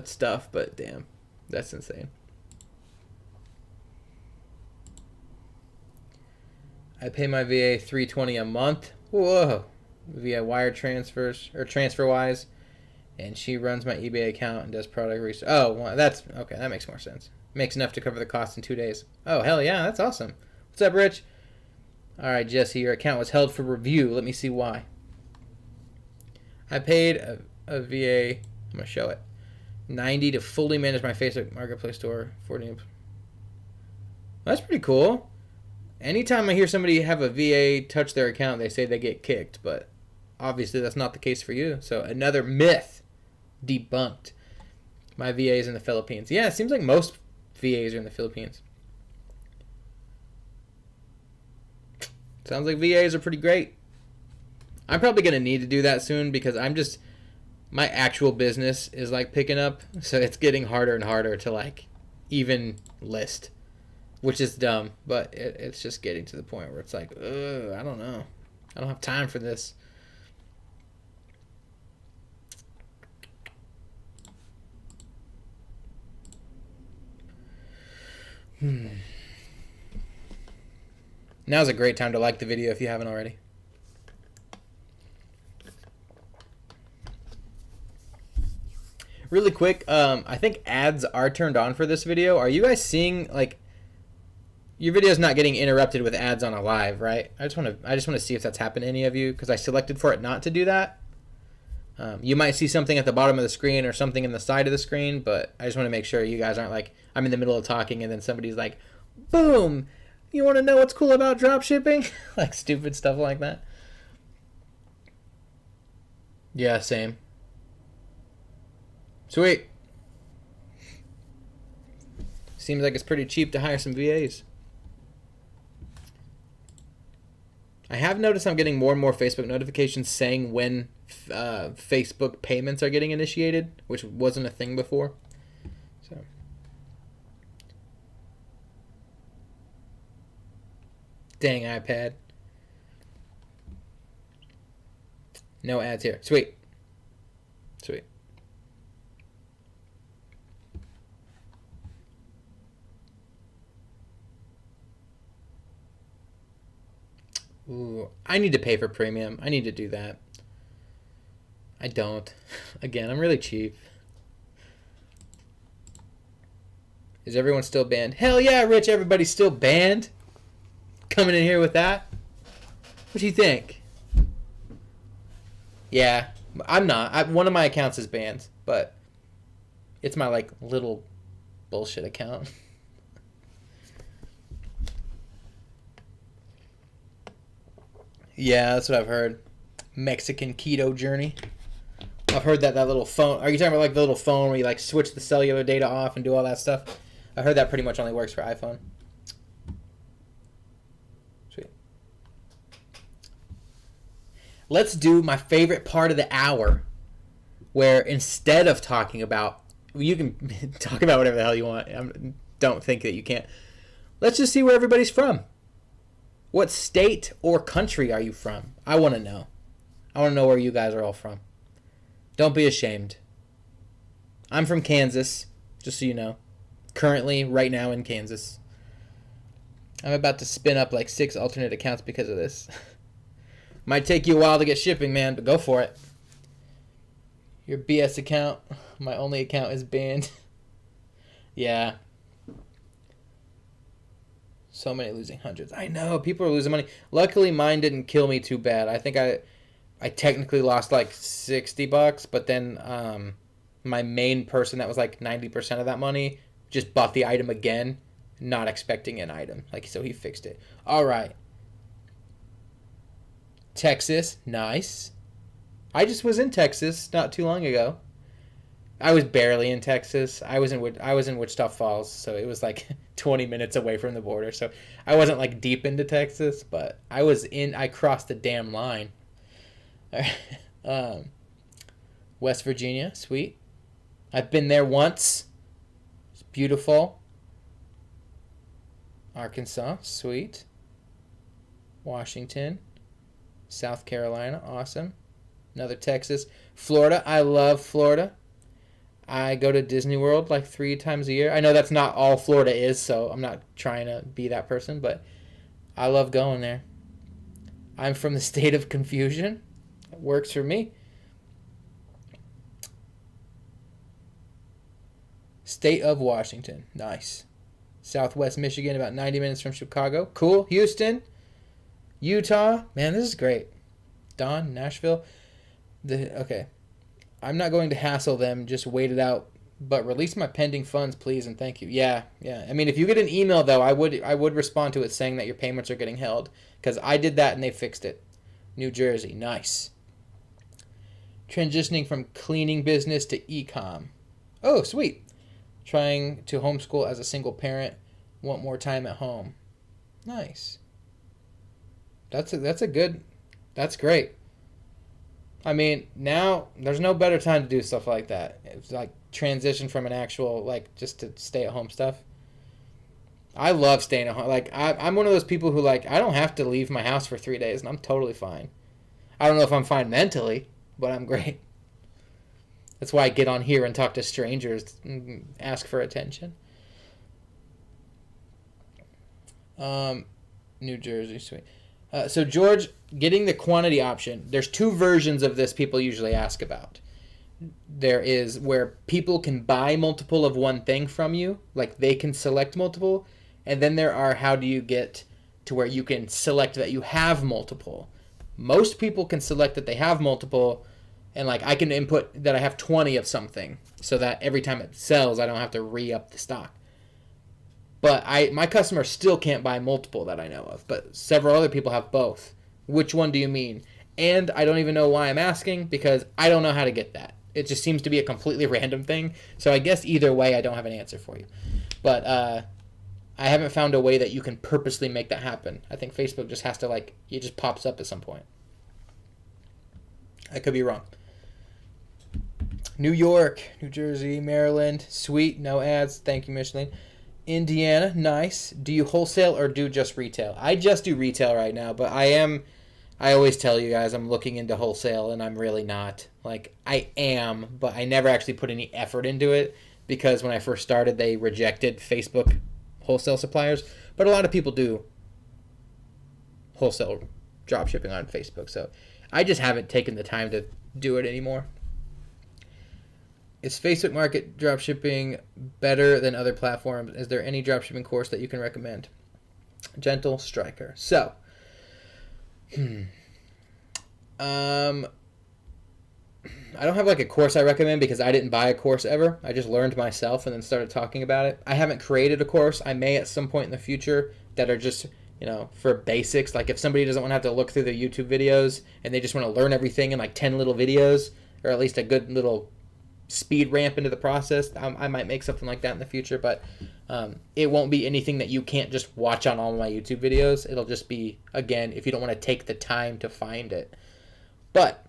stuff, but damn. That's insane. I pay my VA $320 a month. Whoa. Via wire transfers or TransferWise, and she runs my eBay account and does product research. Oh, well, that's okay. That makes more sense. Makes enough to cover the cost in 2 days. Oh, hell yeah, that's awesome. What's up, Rich? All right, Jesse, your account was held for review. Let me see why. I paid a VA. I'm gonna show it. $90 to fully manage my Facebook Marketplace store. $40. That's pretty cool. Anytime I hear somebody have a VA touch their account, they say they get kicked, but obviously that's not the case for you. So another myth debunked. My VA is in the Philippines. Yeah, it seems like most VAs are in the Philippines. Sounds like VAs are pretty great. I'm probably going to need to do that soon because my actual business is like picking up, so it's getting harder and harder to like even list. Which is dumb, but it's just getting to the point where it's like, I don't know. I don't have time for this. Now's a great time to like the video if you haven't already. Really quick, I think ads are turned on for this video. Are you guys seeing like... Your video's not getting interrupted with ads on a live, right? I just want to see if that's happened to any of you because I selected for it not to do that. You might see something at the bottom of the screen or something in the side of the screen, but I just want to make sure you guys aren't like, I'm in the middle of talking and then somebody's like, boom, you want to know what's cool about dropshipping? Like stupid stuff like that. Yeah, same. Sweet. Seems like it's pretty cheap to hire some VAs. I have noticed I'm getting more and more Facebook notifications saying when Facebook payments are getting initiated, which wasn't a thing before. So, dang iPad. No ads here. Sweet. Sweet. Ooh, I need to pay for premium. I need to do that. I don't. Again, I'm really cheap. Is everyone still banned? Hell yeah, Rich, everybody's still banned. Coming in here with that. What do you think? Yeah, I'm not. One of my accounts is banned, but it's my like little bullshit account. Yeah, that's what I've heard. Mexican keto journey. I've heard that little phone. Are you talking about like the little phone where you like switch the cellular data off and do all that stuff? I heard that pretty much only works for iPhone. Sweet. Let's do my favorite part of the hour, where instead of talking about, you can talk about whatever the hell you want. Don't think that you can't. Let's just see where everybody's from. What state or country are you from? I want to know. I want to know where you guys are all from. Don't be ashamed. I'm from Kansas, just so you know. Currently, right now in Kansas. I'm about to spin up like 6 alternate accounts because of this. Might take you a while to get shipping, man, but go for it. Your BS account, my only account, is banned. Yeah. So many losing hundreds. I know, people are losing money. Luckily, mine didn't kill me too bad. I think I technically lost like $60, but then my main person that was like 90% of that money just bought the item again, not expecting an item. Like, so he fixed it. All right. Texas, nice. I just was in Texas not too long ago. I was barely in Texas. I was in Wichita Falls, so it was like 20 minutes away from the border. So I wasn't like deep into Texas, but I crossed the damn line. West Virginia, sweet. I've been there once. It's beautiful. Arkansas, sweet. Washington, South Carolina, awesome. Another Texas. Florida, I love Florida. I go to Disney World like 3 times a year. I know that's not all Florida is, so I'm not trying to be that person, but I love going there. I'm from the state of confusion. It works for me. State of Washington. Nice. Southwest Michigan, about 90 minutes from Chicago. Cool. Houston. Utah. Man, this is great. Don, Nashville. Okay. I'm not going to hassle them. Just wait it out. But release my pending funds, please, and thank you. Yeah. I mean, if you get an email, though, I would respond to it saying that your payments are getting held. Because I did that and they fixed it. New Jersey. Nice. Transitioning from cleaning business to e-com. Oh, sweet. Trying to homeschool as a single parent. Want more time at home. Nice. That's great. I mean, now there's no better time to do stuff like that. It's like transition from an actual, like, just to stay at home stuff. I love staying at home. Like, I'm one of those people who, like, I don't have to leave my house for 3 days, and I'm totally fine. I don't know if I'm fine mentally, but I'm great. That's why I get on here and talk to strangers and ask for attention. New Jersey, sweet. So, George, getting the quantity option, there's 2 versions of this people usually ask about. There is where people can buy multiple of one thing from you, like they can select multiple, and then there are how do you get to where you can select that you have multiple. Most people can select that they have multiple, and like I can input that I have 20 of something, so that every time it sells, I don't have to re-up the stock. But my customers still can't buy multiple that I know of, but several other people have both. Which one do you mean? And I don't even know why I'm asking, because I don't know how to get that. It just seems to be a completely random thing. So I guess either way, I don't have an answer for you. But I haven't found a way that you can purposely make that happen. I think Facebook just has to, like, it just pops up at some point. I could be wrong. New York, New Jersey, Maryland, sweet, no ads. Thank you, Micheline. Indiana, nice. Do you wholesale or do just retail? I just do retail right now, but I always tell you guys I'm looking into wholesale, and I'm really not. Like, I am, but I never actually put any effort into it, because when I first started, they rejected Facebook wholesale suppliers. But a lot of people do wholesale dropshipping on Facebook, so I just haven't taken the time to do it anymore. Is Facebook Market dropshipping better than other platforms? Is there any dropshipping course that you can recommend? Gentle Striker. So, I don't have like a course I recommend because I didn't buy a course ever. I just learned myself and then started talking about it. I haven't created a course. I may at some point in the future that are just, for basics. Like if somebody doesn't want to have to look through the YouTube videos and they just want to learn everything in like 10 little videos, or at least a good little speed ramp into the process, I might make something like that in the future. But it won't be anything that you can't just watch on all my YouTube videos. It'll just be, again, if you don't want to take the time to find it. But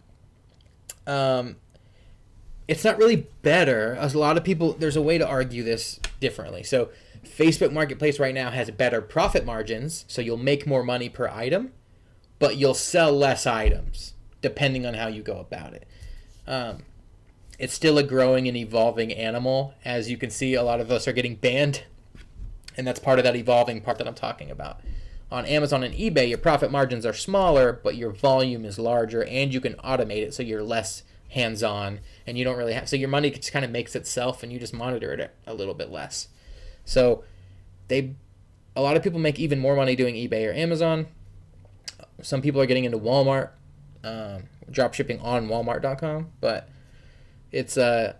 it's not really better. As a lot of people, there's a way to argue this differently. So Facebook Marketplace right now has better profit margins, so you'll make more money per item, but you'll sell less items depending on how you go about it. It's still a growing and evolving animal. As you can see, a lot of us are getting banned, and that's part of that evolving part that I'm talking about. On Amazon and eBay, your profit margins are smaller, but your volume is larger, and you can automate it so you're less hands-on, and you don't really have, so your money just kind of makes itself, and you just monitor it a little bit less. So a lot of people make even more money doing eBay or Amazon. Some people are getting into Walmart, dropshipping on Walmart.com, but it's the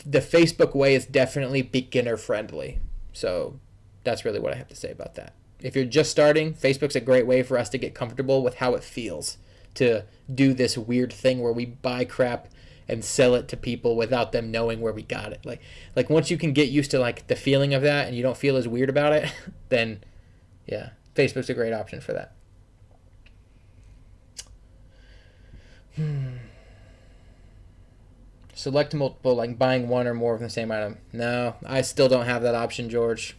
Facebook way is definitely beginner friendly. So that's really what I have to say about that. If you're just starting, Facebook's a great way for us to get comfortable with how it feels to do this weird thing where we buy crap and sell it to people without them knowing where we got it. Like once you can get used to like the feeling of that and you don't feel as weird about it, then yeah, Facebook's a great option for that. Select multiple, like buying one or more of the same item. No, I still don't have that option, George.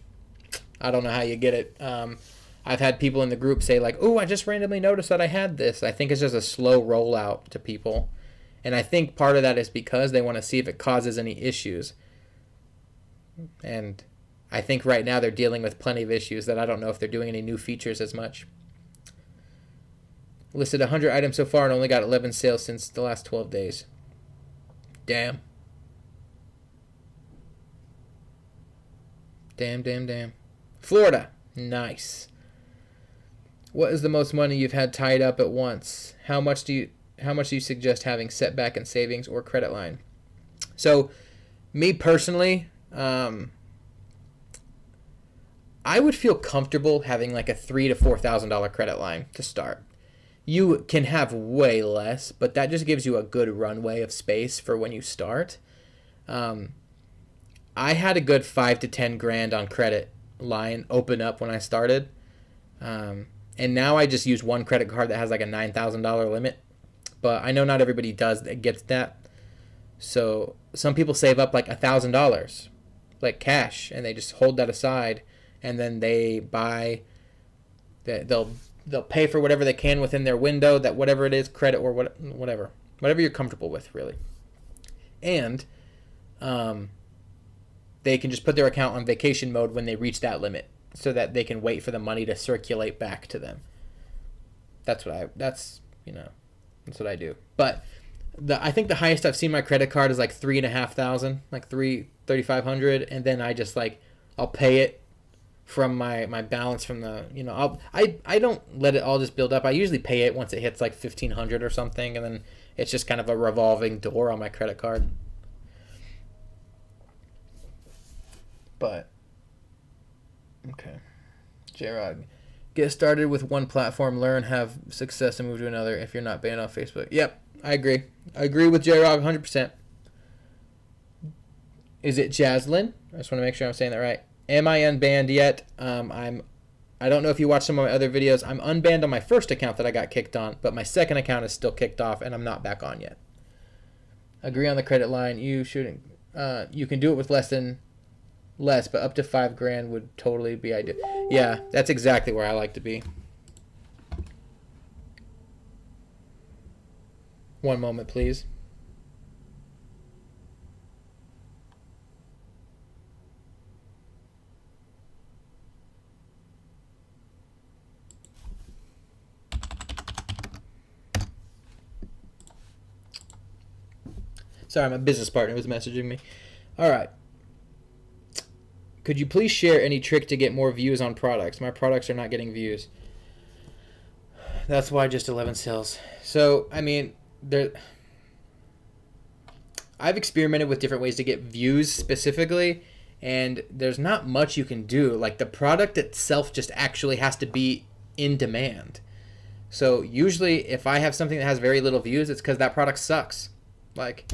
I don't know how you get it. I've had people in the group say like, "Oh, I just randomly noticed that I had this." I think it's just a slow rollout to people. And I think part of that is because they want to see if it causes any issues. And I think right now they're dealing with plenty of issues that I don't know if they're doing any new features as much. Listed 100 items so far and only got 11 sales since the last 12 days. Damn. Damn. Florida. Nice. What is the most money you've had tied up at once? How much do you suggest having set back in savings or credit line? So, me personally, I would feel comfortable having like a $3,000 to $4,000 credit line to start. You can have way less, but that just gives you a good runway of space for when you start. I had a good 5 to 10 grand on credit line open up when I started. And now I just use one credit card that has like a $9,000 limit. But I know not everybody gets that. So some people save up like $1,000, like cash, and they just hold that aside, and then they buy. They'll pay for whatever they can within their window, that whatever it is, credit or whatever you're comfortable with, really. And they can just put their account on vacation mode when they reach that limit, so that they can wait for the money to circulate back to them. That's what I do. But I think the highest I've seen my credit card is like $3,500, like $3,500, and then I just I'll pay it from my balance from the I don't let it all just build up. I usually pay it once it hits like $1,500 or something, and then it's just kind of a revolving door on my credit card. But okay, J-Rod. Get started with one platform, learn, have success, and move to another if you're not banned off Facebook. Yep, I agree. I agree with J-Rod 100%. Is it Jaslyn? I just want to make sure I'm saying that right. Am I unbanned yet? I don't know if you watched some of my other videos. I'm unbanned on my first account that I got kicked on, but my second account is still kicked off, and I'm not back on yet. Agree on the credit line. You shouldn't. You can do it with less, but up to $5,000 would totally be ideal. Yeah, that's exactly where I like to be. One moment, please. Sorry, my business partner was messaging me. All right. Could you please share any trick to get more views on products? My products are not getting views. That's why just 11 sales. So, I mean, I've experimented with different ways to get views specifically, and there's not much you can do. Like, the product itself just actually has to be in demand. So usually if I have something that has very little views, it's because that product sucks. Like,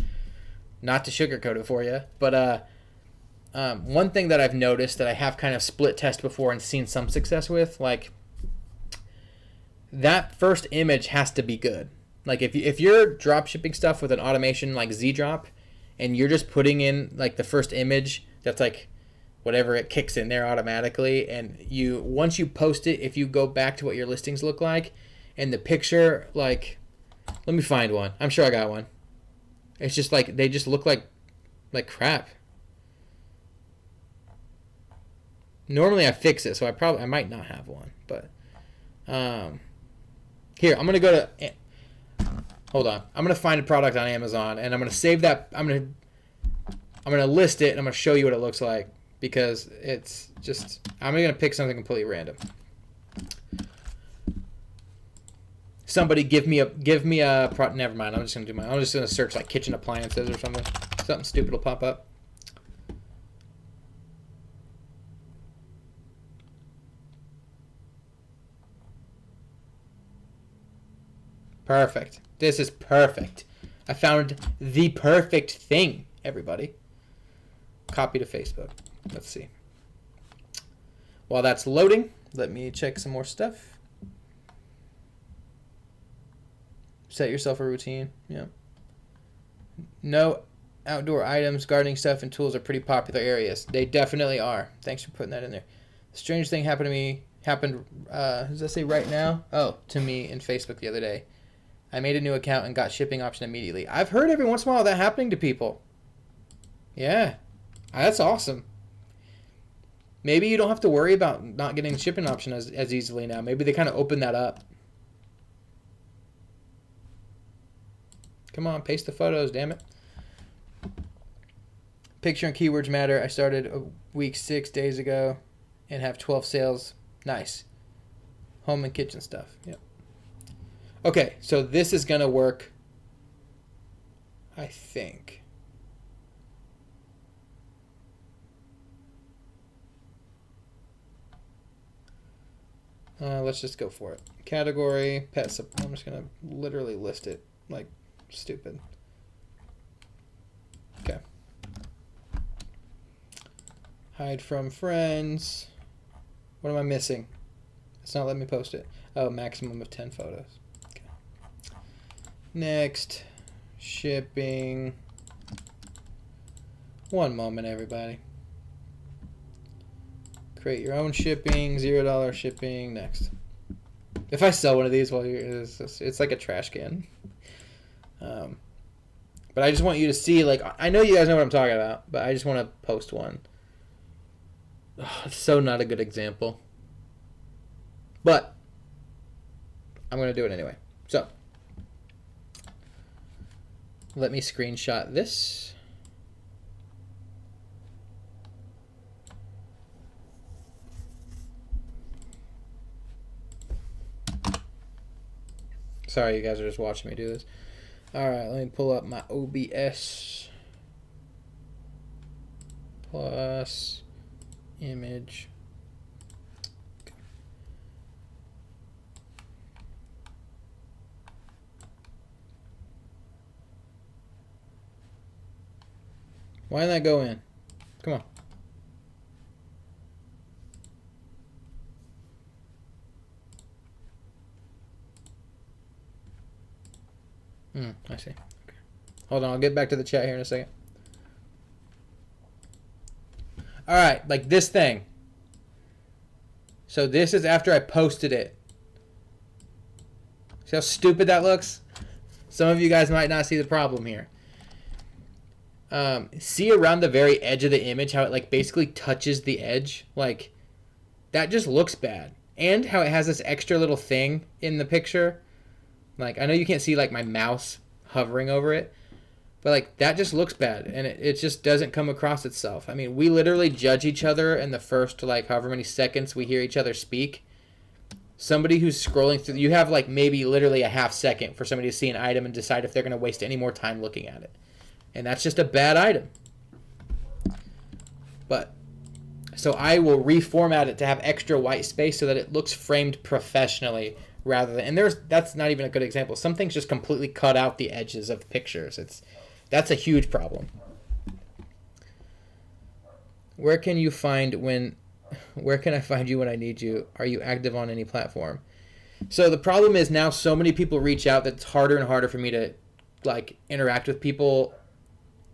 not to sugarcoat it for you, but one thing that I've noticed that I have kind of split test before and seen some success with, like, that first image has to be good. Like, if you're drop shipping stuff with an automation like Z-Drop, and you're just putting in like the first image that's like whatever it kicks in there automatically, and once you post it, if you go back to what your listings look like, and the picture, like, let me find one. I'm sure I got one. It's just like they just look like crap. Normally I fix it, so I might not have one, but here, I'm gonna go to. Hold on. I'm gonna find a product on Amazon, and I'm gonna save that. I'm gonna list it, and I'm gonna show you what it looks like, because it's just. I'm gonna pick something completely random. Somebody give me a never mind. I'm just gonna do mine. I'm just gonna search like kitchen appliances or something. Something stupid will pop up. Perfect. This is perfect. I found the perfect thing, everybody. Copy to Facebook. Let's see. While that's loading, let me check some more stuff. Set yourself a routine. Yeah. No outdoor items, gardening stuff, and tools are pretty popular areas. They definitely are. Thanks for putting that in there. The strange thing happened to me. Does that say right now? Oh, to me in Facebook the other day. I made a new account and got shipping option immediately. I've heard every once in a while that happening to people. Yeah. That's awesome. Maybe you don't have to worry about not getting shipping option as easily now. Maybe they kind of open that up. Come on, paste the photos, damn it. Picture and keywords matter. I started a week 6 days ago and have 12 sales. Nice. Home and kitchen stuff. Yep. Okay, so this is going to work, I think. Let's just go for it. Category, pet supply. I'm just going to literally list it like stupid. Okay. Hide from friends. What am I missing? It's not letting me post it. Oh, maximum of 10 photos. Okay. Next, shipping. One moment, everybody. Create your own shipping, $0 shipping. Next. If I sell one of these while it's like a trash can. But I just want you to see, like, I know you guys know what I'm talking about, but I just want to post one. Oh, it's so not a good example. But I'm going to do it anyway. So let me screenshot this. Sorry, you guys are just watching me do this. All right, let me pull up my OBS plus image. Why didn't that go in? Come on. I see. Okay. Hold on, I'll get back to the chat here in a second. All right, like this thing. So this is after I posted it. See how stupid that looks? Some of you guys might not see the problem here. See around the very edge of the image how it like basically touches the edge? Like, that just looks bad. And how it has this extra little thing in the picture. Like, I know you can't see like my mouse hovering over it, But like that just looks bad, and it just doesn't come across itself. I mean, we literally judge each other in the first like however many seconds we hear each other speak. Somebody who's scrolling through, you have like maybe literally a half second for somebody to see an item and decide if they're going to waste any more time looking at it, and that's just a bad item. But so I will reformat it to have extra white space so that it looks framed professionally rather than, and that's not even a good example. Some things just completely cut out the edges of pictures. That's a huge problem. Where can I find you when I need you? Are you active on any platform? So the problem is now so many people reach out that it's harder and harder for me to like interact with people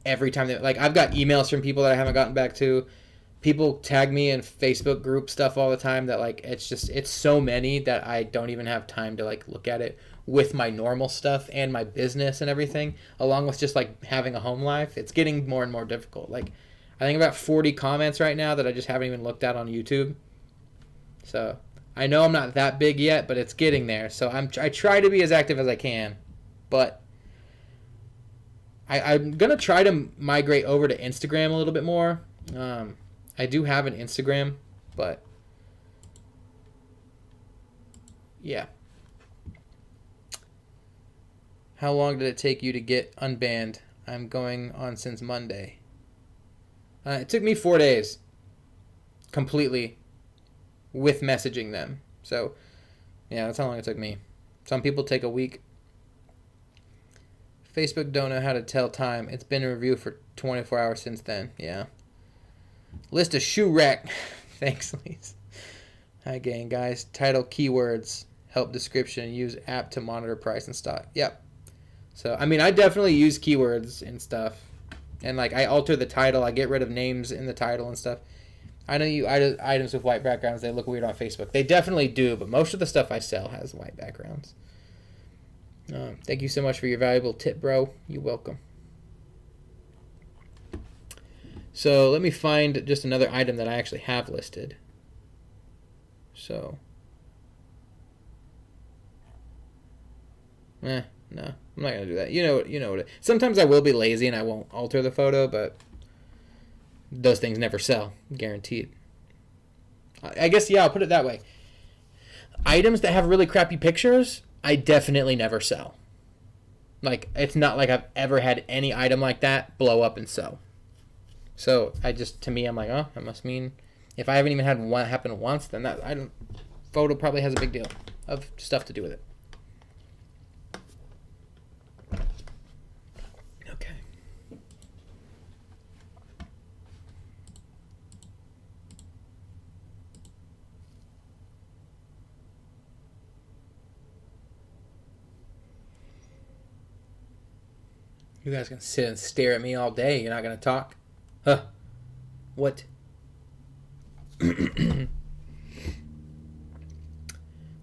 every time like I've got emails from people that I haven't gotten back to. People tag me in Facebook group stuff all the time that like it's so many that I don't even have time to like look at it with my normal stuff and my business and everything, along with just like having a home life. It's getting more and more difficult. Like I think about 40 comments right now that I just haven't even looked at on YouTube. So I know I'm not that big yet, but it's getting there. So I try to be as active as I can, but I'm gonna try to migrate over to Instagram a little bit more. I do have an Instagram, but yeah. How long did it take you to get unbanned? I'm going on since Monday. It took me 4 days completely with messaging them. So, yeah, that's how long it took me. Some people take a week. Facebook don't know how to tell time. It's been in review for 24 hours since then. Yeah. List a shoe rack. Thanks, Lise. Hi, gang, guys. Title, keywords, help description, use app to monitor price and stock. Yep. So, I mean, I definitely use keywords and stuff. And, like, I alter the title. I get rid of names in the title and stuff. I know you items with white backgrounds, they look weird on Facebook. They definitely do, but most of the stuff I sell has white backgrounds. Thank you so much for your valuable tip, bro. You're welcome. So let me find just another item that I actually have listed. So, no, I'm not gonna do that. You know what? Sometimes I will be lazy and I won't alter the photo, but those things never sell, guaranteed. I guess, yeah, I'll put it that way. Items that have really crappy pictures, I definitely never sell. Like, it's not like I've ever had any item like that blow up and sell. So to me, I'm like, oh, that must mean if I haven't even had one happen once, then that photo probably has a big deal of stuff to do with it. Okay. You guys can sit and stare at me all day. You're not gonna talk? Huh. What?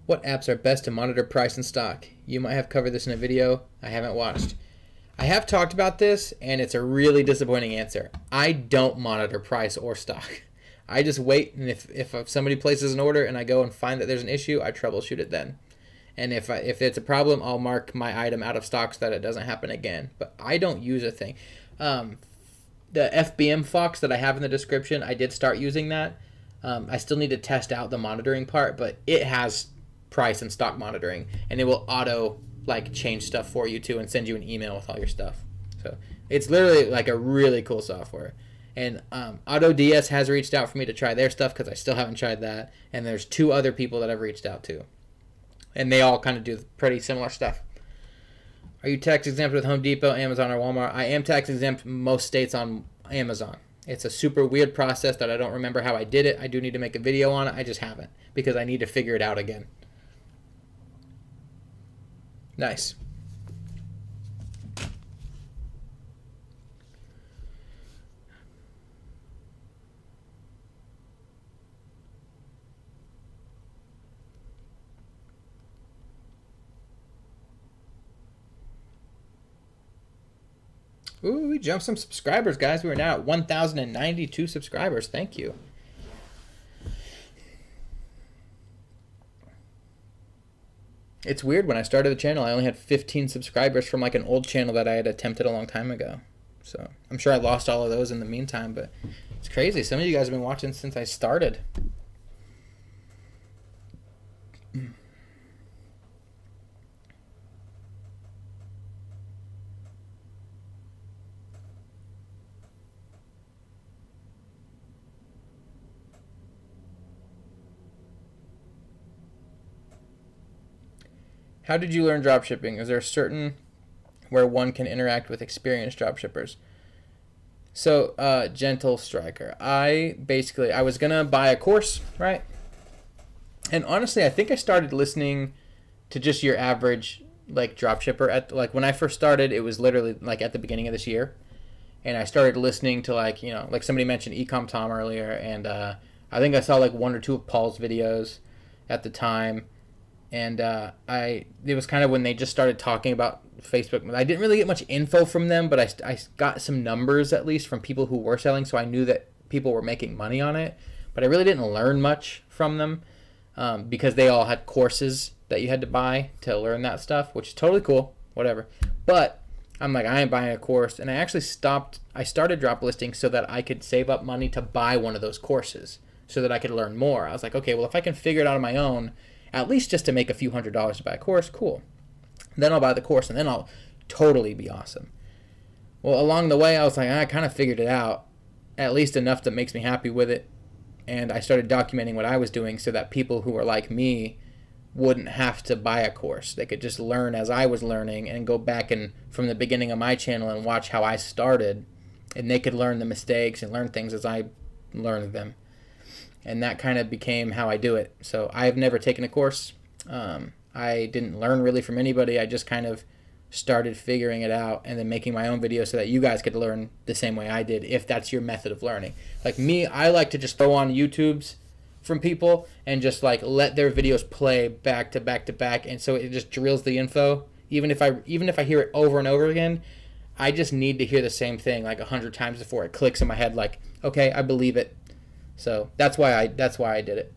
What apps are best to monitor price and stock? You might have covered this in a video I haven't watched. I have talked about this, and it's a really disappointing answer. I don't monitor price or stock. I just wait, and if somebody places an order and I go and find that there's an issue, I troubleshoot it then. And if it's a problem, I'll mark my item out of stock so that it doesn't happen again. But I don't use a thing. The FBMFOX that I have in the description, I did start using that. I still need to test out the monitoring part, but it has price and stock monitoring, and it will auto like change stuff for you too and send you an email with all your stuff. So it's literally like a really cool software. And AutoDS has reached out for me to try their stuff because I still haven't tried that. And there's 2 other people that I've reached out to, and they all kind of do pretty similar stuff. Are you tax exempt with Home Depot, Amazon, or Walmart? I am tax exempt in most states on Amazon. It's a super weird process that I don't remember how I did it. I do need to make a video on it. I just haven't because I need to figure it out again. Nice. Ooh, we jumped some subscribers, guys. We are now at 1,092 subscribers. Thank you. It's weird. When I started the channel, I only had 15 subscribers from like an old channel that I had attempted a long time ago. So I'm sure I lost all of those in the meantime, but it's crazy. Some of you guys have been watching since I started. How did you learn dropshipping? Is there a certain where one can interact with experienced dropshippers? So, Gentle Striker, I was gonna buy a course, right? And honestly, I think I started listening to just your average like dropshipper at like when I first started. It was literally like at the beginning of this year, and I started listening to like like somebody mentioned Ecom Tom earlier, and I think I saw like one or two of Paul's videos at the time, and it was kind of when they just started talking about Facebook. I didn't really get much info from them, but I got some numbers at least from people who were selling, so I knew that people were making money on it, but I really didn't learn much from them because they all had courses that you had to buy to learn that stuff, which is totally cool, whatever. But I'm like, I ain't buying a course, and I started drop listing so that I could save up money to buy one of those courses so that I could learn more. I was like, okay, well, if I can figure it out on my own, at least just to make a few $100s to buy a course, cool. Then I'll buy the course, and then I'll totally be awesome. Well, along the way, I was like, I kind of figured it out, at least enough that makes me happy with it. And I started documenting what I was doing so that people who were like me wouldn't have to buy a course. They could just learn as I was learning and go back and from the beginning of my channel and watch how I started. And they could learn the mistakes and learn things as I learned them. And that kind of became how I do it. So I've never taken a course. I didn't learn really from anybody. I just kind of started figuring it out and then making my own videos so that you guys could learn the same way I did, if that's your method of learning. Like me, I like to just throw on YouTubes from people and just like let their videos play back to back to back, and so it just drills the info. Even if I hear it over and over again, I just need to hear the same thing like 100 times before it clicks in my head like, okay, I believe it. So that's why I did it.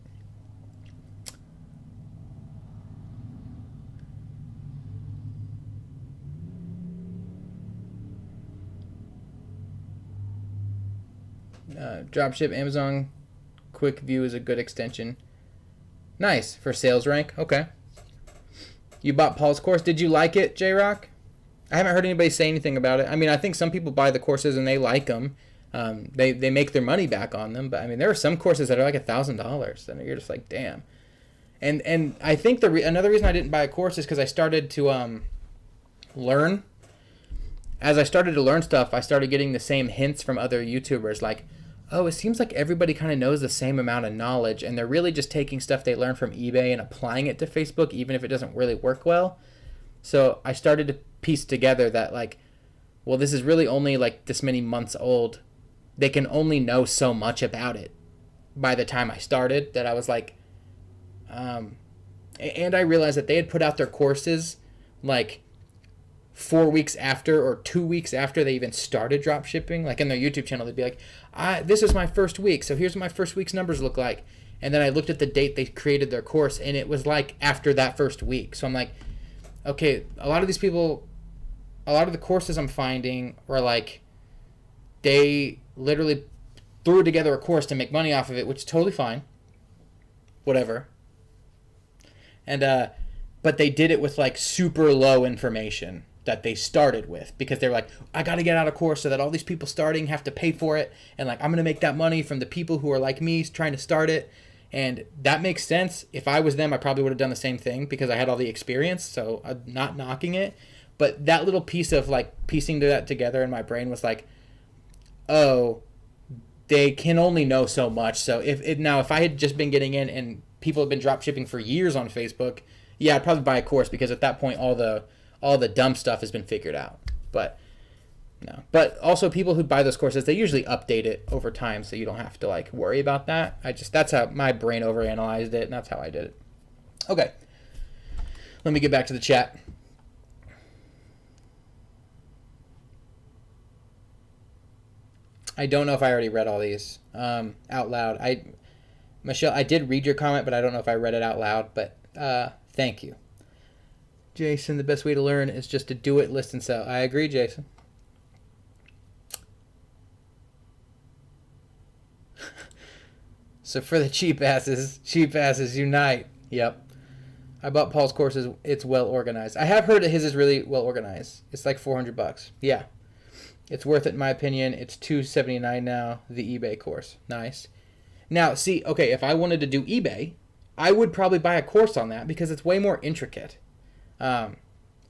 Dropship Amazon Quick View is a good extension. Nice for sales rank. Okay. You bought Paul's course. Did you like it, J-Rock? I haven't heard anybody say anything about it. I mean, I think some people buy the courses and they like them. They make their money back on them. But I mean, there are some courses that are like $1,000, and you're just like, damn. And I think another reason I didn't buy a course is because I started to learn. As I started to learn stuff, I started getting the same hints from other YouTubers, like, oh, it seems like everybody kind of knows the same amount of knowledge, and they're really just taking stuff they learned from eBay and applying it to Facebook, even if it doesn't really work well. So I started to piece together that, like, well, this is really only like this many months old. They can only know so much about it by the time I started, that I was like, and I realized that they had put out their courses like 4 weeks after or 2 weeks after they even started drop shipping. Like in their YouTube channel, they'd be like, this is my first week, so here's what my first week's numbers look like. And then I looked at the date they created their course, and it was like after that first week. So I'm like, okay, a lot of these people, a lot of the courses I'm finding are like, they literally threw together a course to make money off of it, which is totally fine. Whatever. And but they did it with like super low information that they started with, because they're like, I got to get out a course so that all these people starting have to pay for it, and like I'm going to make that money from the people who are like me trying to start it. And that makes sense. If I was them, I probably would have done the same thing because I had all the experience, so I'm not knocking it. But that little piece of like piecing that together in my brain was like, oh, they can only know so much. So if I had just been getting in and people have been drop shipping for years on Facebook, yeah, I'd probably buy a course, because at that point all the dumb stuff has been figured out. But no. But also, people who buy those courses, they usually update it over time, so you don't have to like worry about that. That's how my brain overanalyzed it, and that's how I did it. Okay. Let me get back to the chat. I don't know if I already read all these out loud. Michelle, I did read your comment, but I don't know if I read it out loud. But thank you. Jason, the best way to learn is just to do it, list, and sell. I agree, Jason. So for the cheap asses unite. Yep. I bought Paul's courses. It's well organized. I have heard that his is really well organized. It's like $400. Yeah. It's worth it in my opinion. It's $279 now, the eBay course. Nice. Now, see, okay, if I wanted to do eBay, I would probably buy a course on that because it's way more intricate. And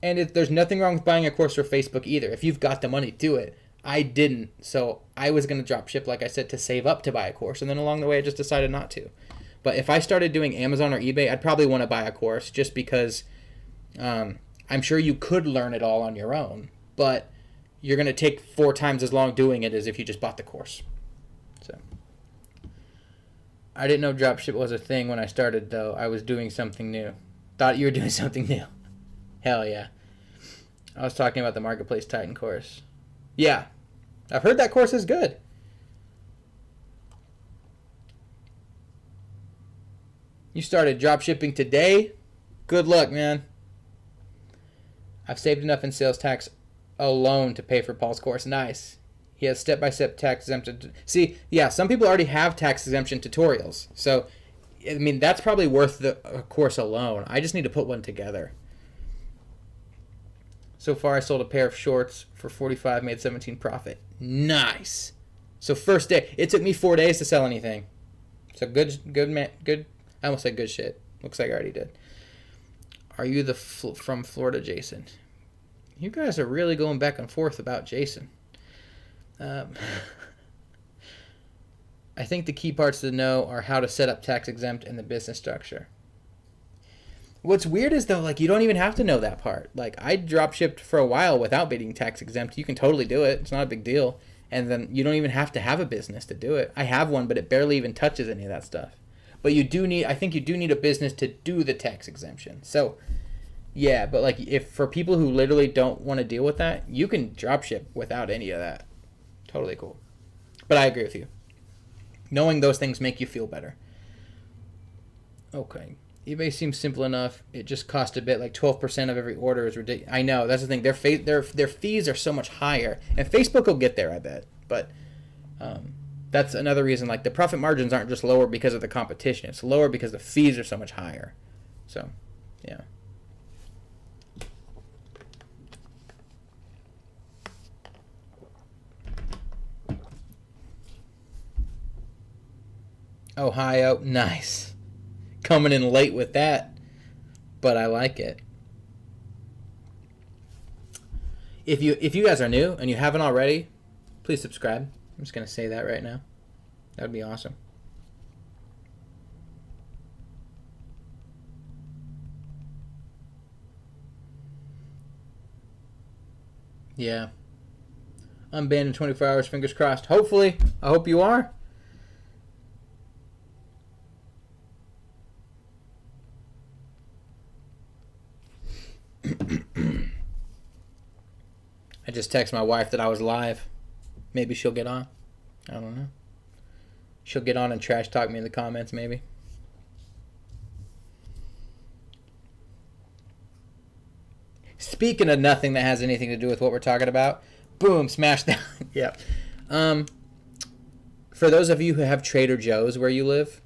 there's nothing wrong with buying a course for Facebook either. If you've got the money to do it. I didn't. So I was going to drop ship, like I said, to save up to buy a course. And then along the way, I just decided not to. But if I started doing Amazon or eBay, I'd probably want to buy a course just because I'm sure you could learn it all on your own. But you're going to take 4 times as long doing it as if you just bought the course. So I didn't know dropship was a thing when I started, though. I was doing something new. Thought you were doing something new. Hell yeah. I was talking about the Marketplace Titan course. Yeah. I've heard that course is good. You started dropshipping today? Good luck, man. I've saved enough in sales tax alone to pay for Paul's course. Nice. He has step-by-step tax exemption. See, yeah, some people already have tax exemption tutorials. So, I mean, that's probably worth the course alone. I just need to put one together. So far, I sold a pair of shorts for $45, made $17 profit. Nice. So first day, it took me 4 days to sell anything. So good. I almost said good shit. Looks like I already did. Are you from Florida, Jason? You guys are really going back and forth about Jason. I think the key parts to know are how to set up tax exempt and the business structure. What's weird is, though, like, you don't even have to know that part. Like, I drop shipped for a while without being tax exempt. You can totally do it. It's not a big deal. And then you don't even have to have a business to do it. I have one, but it barely even touches any of that stuff. But I think you do need a business to do the tax exemption. So, yeah, but like if for people who literally don't want to deal with that, you can drop ship without any of that. Totally cool. But I agree with you. Knowing those things make you feel better. Okay. eBay seems simple enough. It just costs a bit. Like 12% of every order is ridiculous. I know. That's the thing. Their fees are so much higher. And Facebook will get there, I bet. But that's another reason. Like the profit margins aren't just lower because of the competition. It's lower because the fees are so much higher. So, yeah. Ohio, nice. Coming in late with that, but I like it. If you guys are new and you haven't already, please subscribe. I'm just gonna say that right now. That would be awesome. Yeah. I'm banned in 24 hours, fingers crossed. Hopefully. I hope you are. I just texted my wife that I was live. Maybe she'll get on. I don't know. She'll get on and trash talk me in the comments, maybe. Speaking of nothing that has anything to do with what we're talking about, boom, smash that. Yeah. For those of you who have Trader Joe's where you live,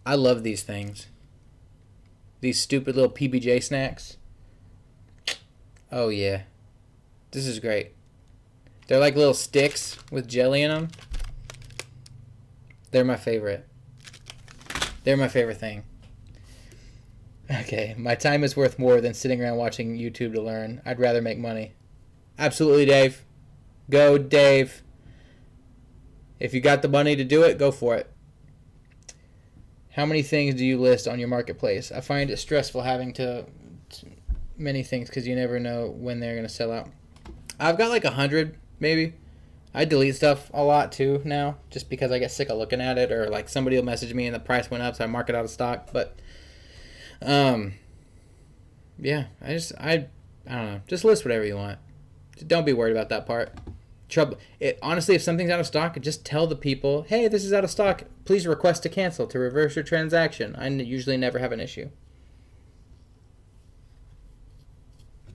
I love these things. These stupid little PBJ snacks. Oh, yeah. This is great. They're like little sticks with jelly in them. They're my favorite. They're my favorite thing. Okay, my time is worth more than sitting around watching YouTube to learn. I'd rather make money. Absolutely, Dave. Go, Dave. If you got the money to do it, go for it. How many things do you list on your marketplace? I find it stressful having to many things because you never know when they're going to sell out. I've got like 100, maybe. I delete stuff a lot too now just because I get sick of looking at it, or like somebody will message me and the price went up, so I mark it out of stock. But yeah, I don't know. Just list whatever you want. Don't be worried about that part. Honestly, if something's out of stock, just tell the people, hey, this is out of stock. Please request to cancel to reverse your transaction. I usually never have an issue.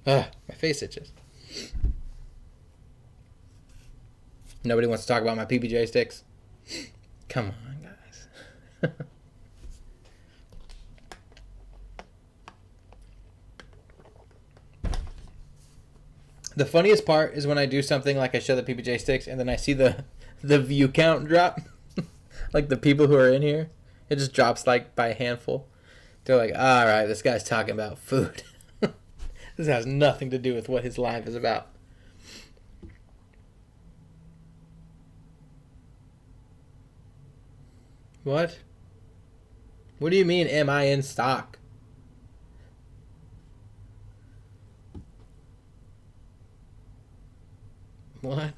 Ugh, my face itches. Nobody wants to talk about my PBJ sticks. Come on, guys. The funniest part is when I do something like I show the PBJ sticks and then I see the view count drop. Like the people who are in here. It just drops like by a handful. They're like, all right, this guy's talking about food. This has nothing to do with what his life is about. What? What do you mean, am I in stock? What?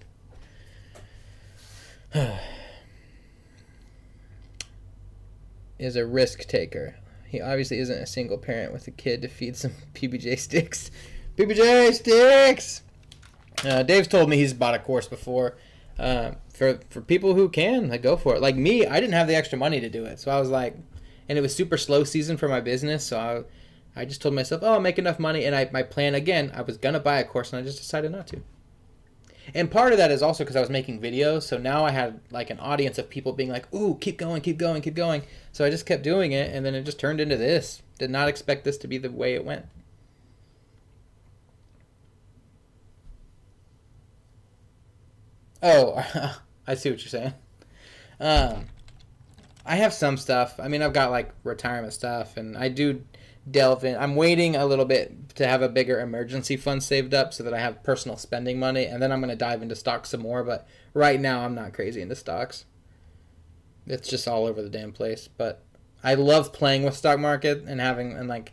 Is a risk taker. He obviously isn't a single parent with a kid to feed some PBJ sticks. PBJ sticks! Dave's told me he's bought a course before. For people who can, like, go for it. Like me, I didn't have the extra money to do it. So I was like, and it was super slow season for my business. So I just told myself, oh, I'll make enough money. And my plan, again, I was going to buy a course and I just decided not to. And part of that is also because I was making videos. So now I had like an audience of people being like, ooh, keep going, keep going, keep going. So I just kept doing it. And then it just turned into this. Did not expect this to be the way it went. Oh, I see what you're saying. I have some stuff. I mean, I've got like retirement stuff and I do delve in. I'm waiting a little bit to have a bigger emergency fund saved up so that I have personal spending money, and then I'm going to dive into stocks some more, but right now I'm not crazy into stocks. It's just all over the damn place, but I love playing with stock market and like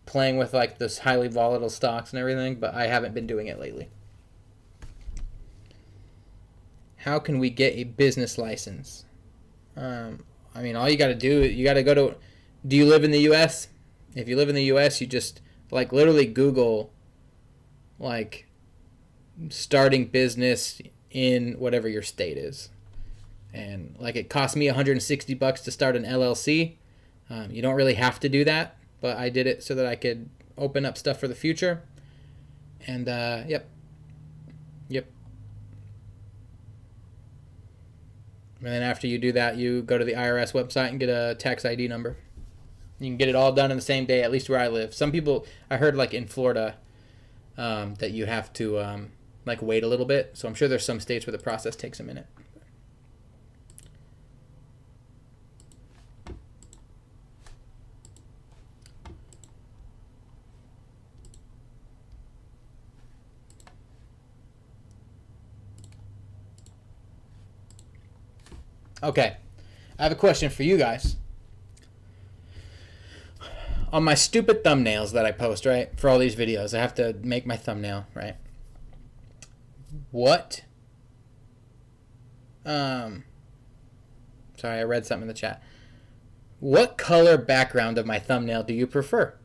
playing with like this highly volatile stocks and everything, but I haven't been doing it lately. How can we get a business license? I mean, all you got to do, you got to go to, do you live in the U.S.? If you live in the U.S., you just, like, literally Google, like, starting business in whatever your state is. And, like, it cost me $160 to start an LLC. You don't really have to do that, but I did it so that I could open up stuff for the future. And, yep. And then after you do that, you go to the IRS website and get a tax ID number. You can get it all done in the same day, at least where I live. Some people, I heard like in Florida, that you have to like wait a little bit. So I'm sure there's some states where the process takes a minute. Okay, I have a question for you guys. On my stupid thumbnails that I post, right, for all these videos, I have to make my thumbnail, right? What? Sorry, I read something in the chat. What color background of my thumbnail do you prefer?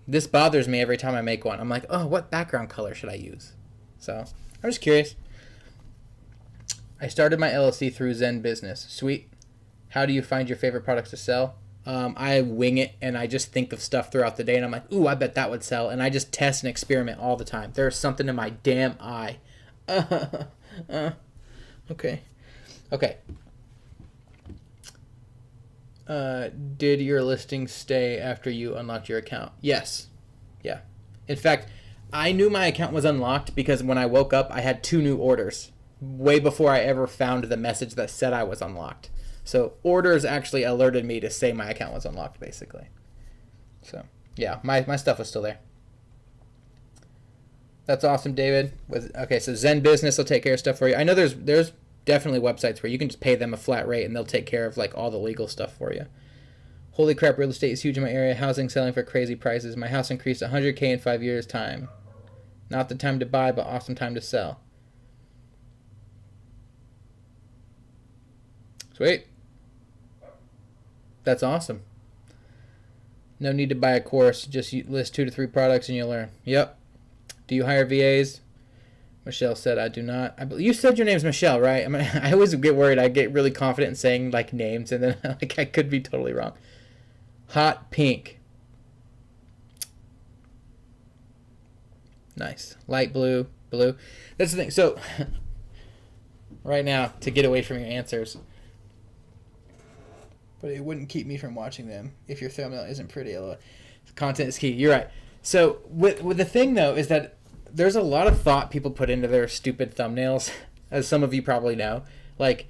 This bothers me every time I make one. I'm like, oh, what background color should I use? So, I'm just curious. I started my LLC through Zen Business. Sweet. How do you find your favorite products to sell? I wing it and I just think of stuff throughout the day and I'm like, ooh, I bet that would sell. And I just test and experiment all the time. There's something in my damn eye. Okay. Did your listing stay after you unlocked your account? Yes. Yeah. In fact, I knew my account was unlocked because when I woke up, I had 2 new orders way before I ever found the message that said I was unlocked. So orders actually alerted me to say my account was unlocked, basically. So, yeah, my stuff was still there. That's awesome, David. Okay, so Zen Business will take care of stuff for you. I know there's definitely websites where you can just pay them a flat rate and they'll take care of like all the legal stuff for you. Holy crap, real estate is huge in my area. Housing selling for crazy prices. My house increased 100K in 5 years' time. Not the time to buy, but awesome time to sell. Sweet. That's awesome. No need to buy a course. Just list 2 to 3 products and you'll learn. Yep. Do you hire VAs? Michelle said, I do not. You said your name's Michelle, right? I mean, I always get worried. I get really confident in saying like names and then like I could be totally wrong. Hot pink. Nice. Light blue, blue. That's the thing. So right now, to get away from your answers, but it wouldn't keep me from watching them if your thumbnail isn't pretty. Content is key. You're right. So with the thing though is that there's a lot of thought people put into their stupid thumbnails, as some of you probably know. Like,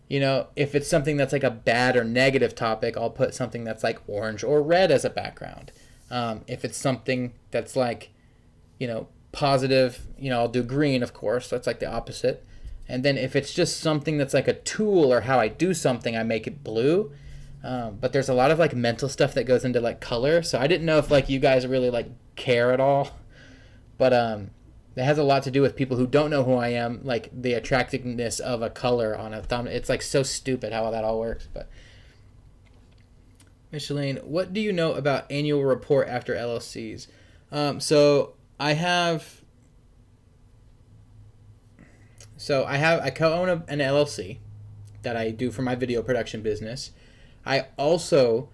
you know, if it's something that's like a bad or negative topic, I'll put something that's like orange or red as a background. If it's something that's like, you know, positive, you know, I'll do green, of course. That's like the opposite. And then if it's just something that's like a tool or how I do something, I make it blue. But there's a lot of like mental stuff that goes into like color. So I didn't know if like you guys really like care at all. But it has a lot to do with people who don't know who I am, like the attractiveness of a color on a thumb. It's like so stupid how that all works. But Micheline, what do you know about annual report after LLCs? So I co-own an LLC that I do for my video production business. I also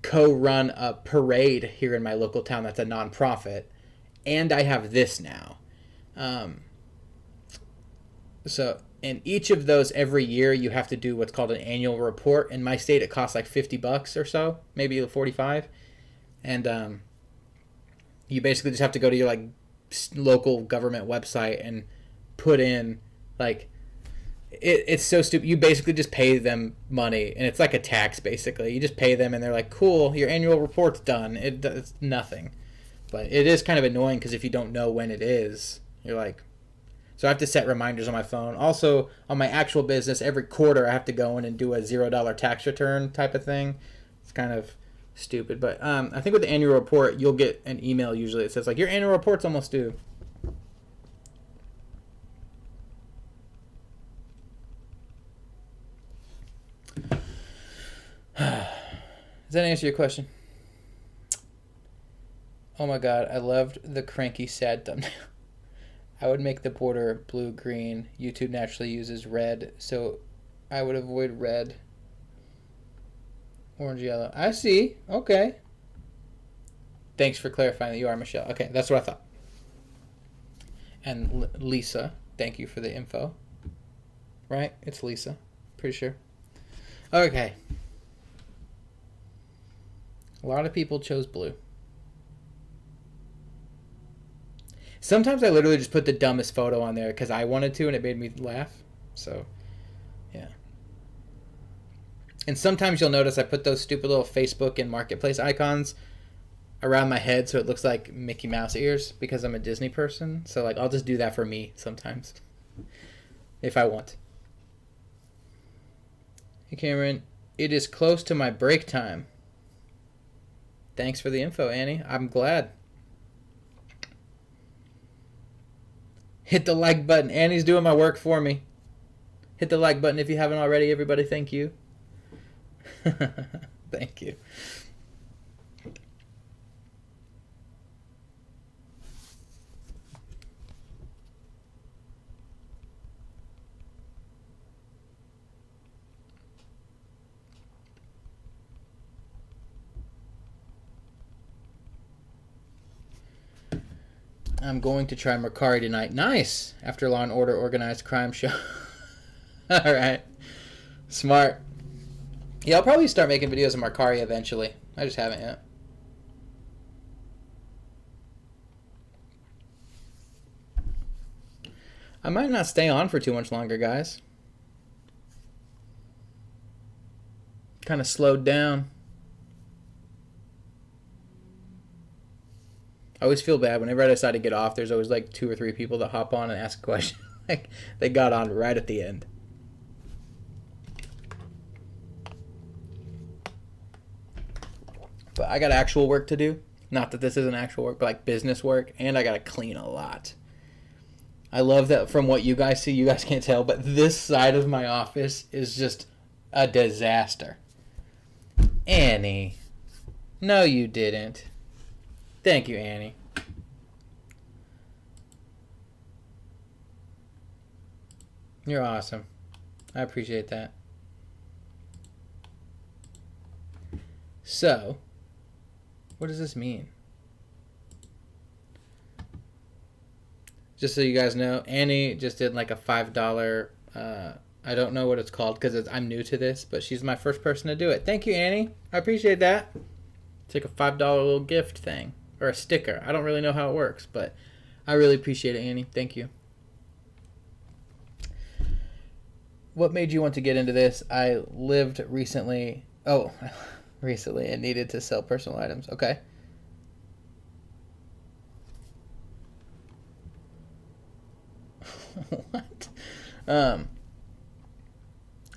co-run a parade here in my local town that's a nonprofit, and I have this now. So in each of those, every year you have to do what's called an annual report. In my state, it costs like $50 or so, maybe 45, and you basically just have to go to your like local government website and put in like it's so stupid. You basically just pay them money, and it's like a tax basically. You just pay them, and they're like, "Cool, your annual report's done." It's nothing, but it is kind of annoying because if you don't know when it is, you're like. So I have to set reminders on my phone. Also, on my actual business, every quarter I have to go in and do a $0 tax return type of thing. It's kind of stupid, but I think with the annual report, you'll get an email usually that says like your annual report's almost due. Does that answer your question? Oh my god, I loved the cranky sad thumbnail. I would make the border blue-green. YouTube naturally uses red, so I would avoid red. Orange-yellow. I see. Okay. Thanks for clarifying that you are Michelle. Okay, that's what I thought. And Lisa, thank you for the info. Right? It's Lisa. Pretty sure. Okay. A lot of people chose blue. Sometimes I literally just put the dumbest photo on there because I wanted to and it made me laugh. So, yeah. And sometimes you'll notice I put those stupid little Facebook and Marketplace icons around my head so it looks like Mickey Mouse ears because I'm a Disney person. So, like, I'll just do that for me sometimes if I want. Hey, Cameron. It is close to my break time. Thanks for the info, Annie. I'm glad. Hit the like button. Annie's doing my work for me. Hit the like button if you haven't already, everybody. Thank you. Thank you. I'm going to try Mercari tonight. Nice. After Law and Order Organized Crime show. All right. Smart. Yeah, I'll probably start making videos of Mercari eventually. I just haven't yet. I might not stay on for too much longer, guys. Kind of slowed down. I always feel bad whenever I decide to get off. There's always like 2 or 3 people that hop on and ask a question. Like they got on right at the end. But I got actual work to do. Not that this isn't actual work, but like business work, and I gotta clean a lot. I love that from what you guys see. You guys can't tell, but this side of my office is just a disaster. Annie, no, you didn't. Thank you, Annie. You're awesome. I appreciate that. So, what does this mean? Just so you guys know, Annie just did like a $5. I don't know what it's called because I'm new to this, but she's my first person to do it. Thank you, Annie. I appreciate that. It's like a $5 little gift thing or a sticker. I don't really know how it works, but I really appreciate it, Annie. Thank you. What made you want to get into this? I lived recently. Oh, recently and needed to sell personal items. Okay. What? And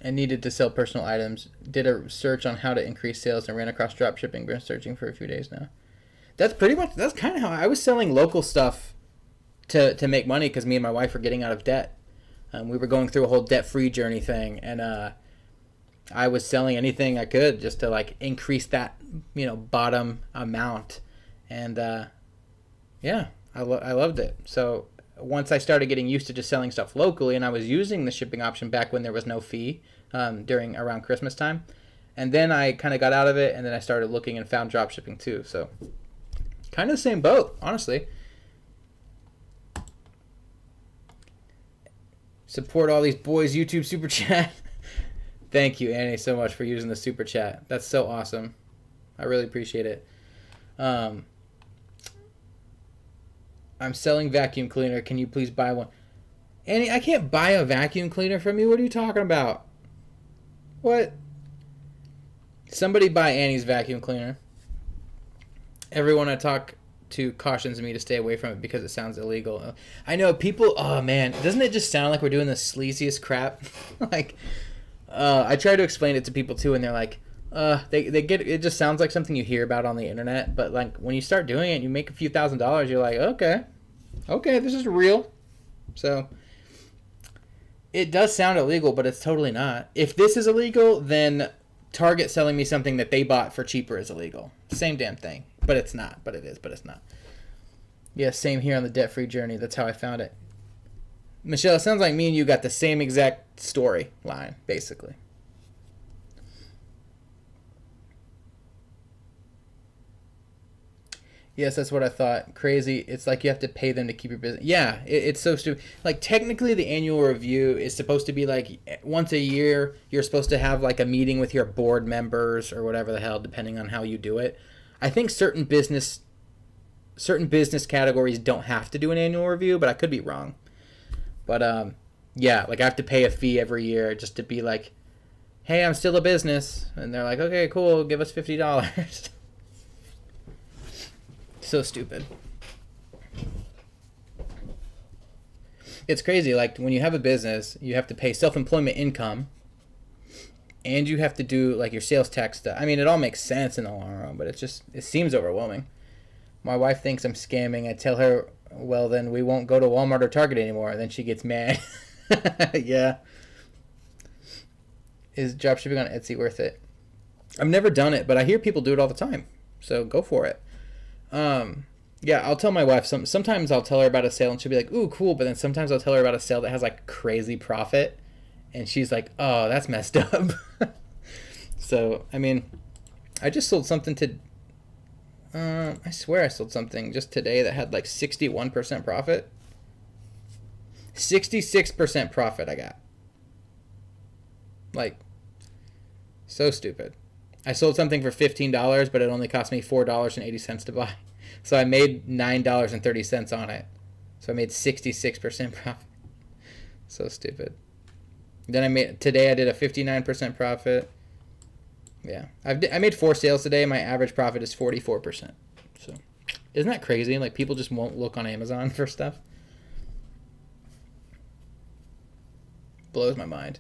needed to sell personal items. Did a search on how to increase sales and ran across dropshipping. Been searching for a few days now. That's kind of how I was selling local stuff to make money because me and my wife were getting out of debt. We were going through a whole debt-free journey thing, and I was selling anything I could just to like increase that, bottom amount. And yeah, I loved it. So once I started getting used to just selling stuff locally, and I was using the shipping option back when there was no fee around Christmas time, and then I kind of got out of it, and then I started looking and found drop shipping too. So kind of the same boat, honestly. Support all these boys YouTube super chat. Thank you, Annie, so much for using the super chat. That's so awesome. I really appreciate it. I'm selling vacuum cleaner. Can you please buy one? Annie, I can't buy a vacuum cleaner from you. What are you talking about? What? Somebody buy Annie's vacuum cleaner. Everyone I talk to cautions me to stay away from it because it sounds illegal. I know people, oh man, doesn't it just sound like we're doing the sleaziest crap? Like, I try to explain it to people too, and they're like, they get it. Just sounds like something you hear about on the internet, but like when you start doing it and you make a few $1,000s, you're like, okay, this is real. So it does sound illegal, but it's totally not. If this is illegal, then Target selling me something that they bought for cheaper is illegal. Same damn thing. But it's not. But it is. But it's not. Yeah, same here on the debt-free journey. That's how I found it. Michelle, it sounds like me and you got the same exact story line, basically. Yes, that's what I thought. Crazy. It's like you have to pay them to keep your business. Yeah, it's so stupid. Like, technically, the annual review is supposed to be like once a year. You're supposed to have like a meeting with your board members or whatever the hell, depending on how you do it. I think certain business categories don't have to do an annual review, but I could be wrong. But yeah, like I have to pay a fee every year just to be like, hey, I'm still a business, and they're like, okay, cool, give us $50. So stupid. It's crazy. Like when you have a business, you have to pay self-employment income, and you have to do like your sales tax stuff. I mean, it all makes sense in the long run, but it seems overwhelming. My wife thinks I'm scamming. I tell her, well, then we won't go to Walmart or Target anymore. And then she gets mad. Yeah. Is dropshipping on Etsy worth it? I've never done it, but I hear people do it all the time. So go for it. Yeah, I'll tell my wife sometimes I'll tell her about a sale and she'll be like, ooh, cool. But then sometimes I'll tell her about a sale that has like crazy profit. And she's like, oh, that's messed up. So, I mean, I just sold something I swear I sold something just today that had like 61% profit. 66% profit I got. Like, so stupid. I sold something for $15, but it only cost me $4.80 to buy. So I made $9.30 on it. So I made 66% profit. So stupid. Then today I did a 59% profit. Yeah, I made 4 sales today. My average profit is 44%. So, isn't that crazy? Like people just won't look on Amazon for stuff. Blows my mind.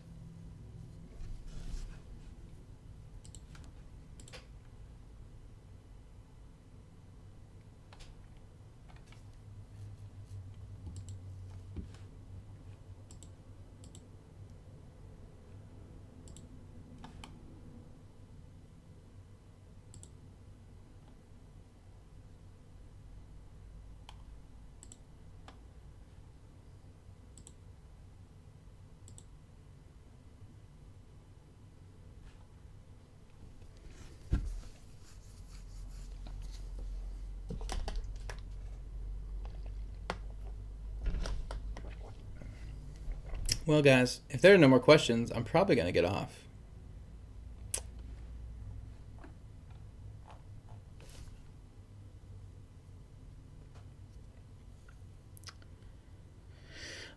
Well, guys, if there are no more questions, I'm probably going to get off.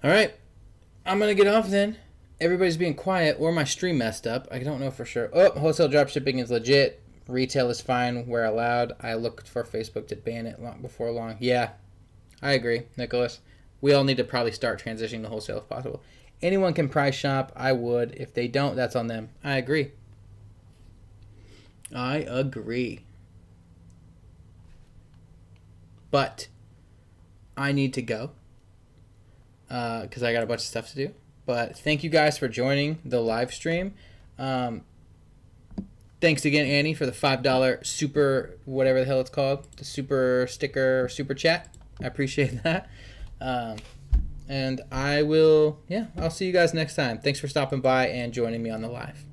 All right, I'm going to get off then. Everybody's being quiet, or my stream messed up. I don't know for sure. Oh, wholesale dropshipping is legit. Retail is fine where allowed. I looked for Facebook to ban it before long. Yeah, I agree, Nicholas. We all need to probably start transitioning to wholesale if possible. Anyone can price shop. I would. If they don't, that's on them. I agree. I agree. But I need to go because I got a bunch of stuff to do. But thank you guys for joining the live stream. Thanks again, Annie, for the $5 super, whatever the hell it's called, the super sticker, super chat. I appreciate that. And I will, I'll see you guys next time. Thanks for stopping by and joining me on the live.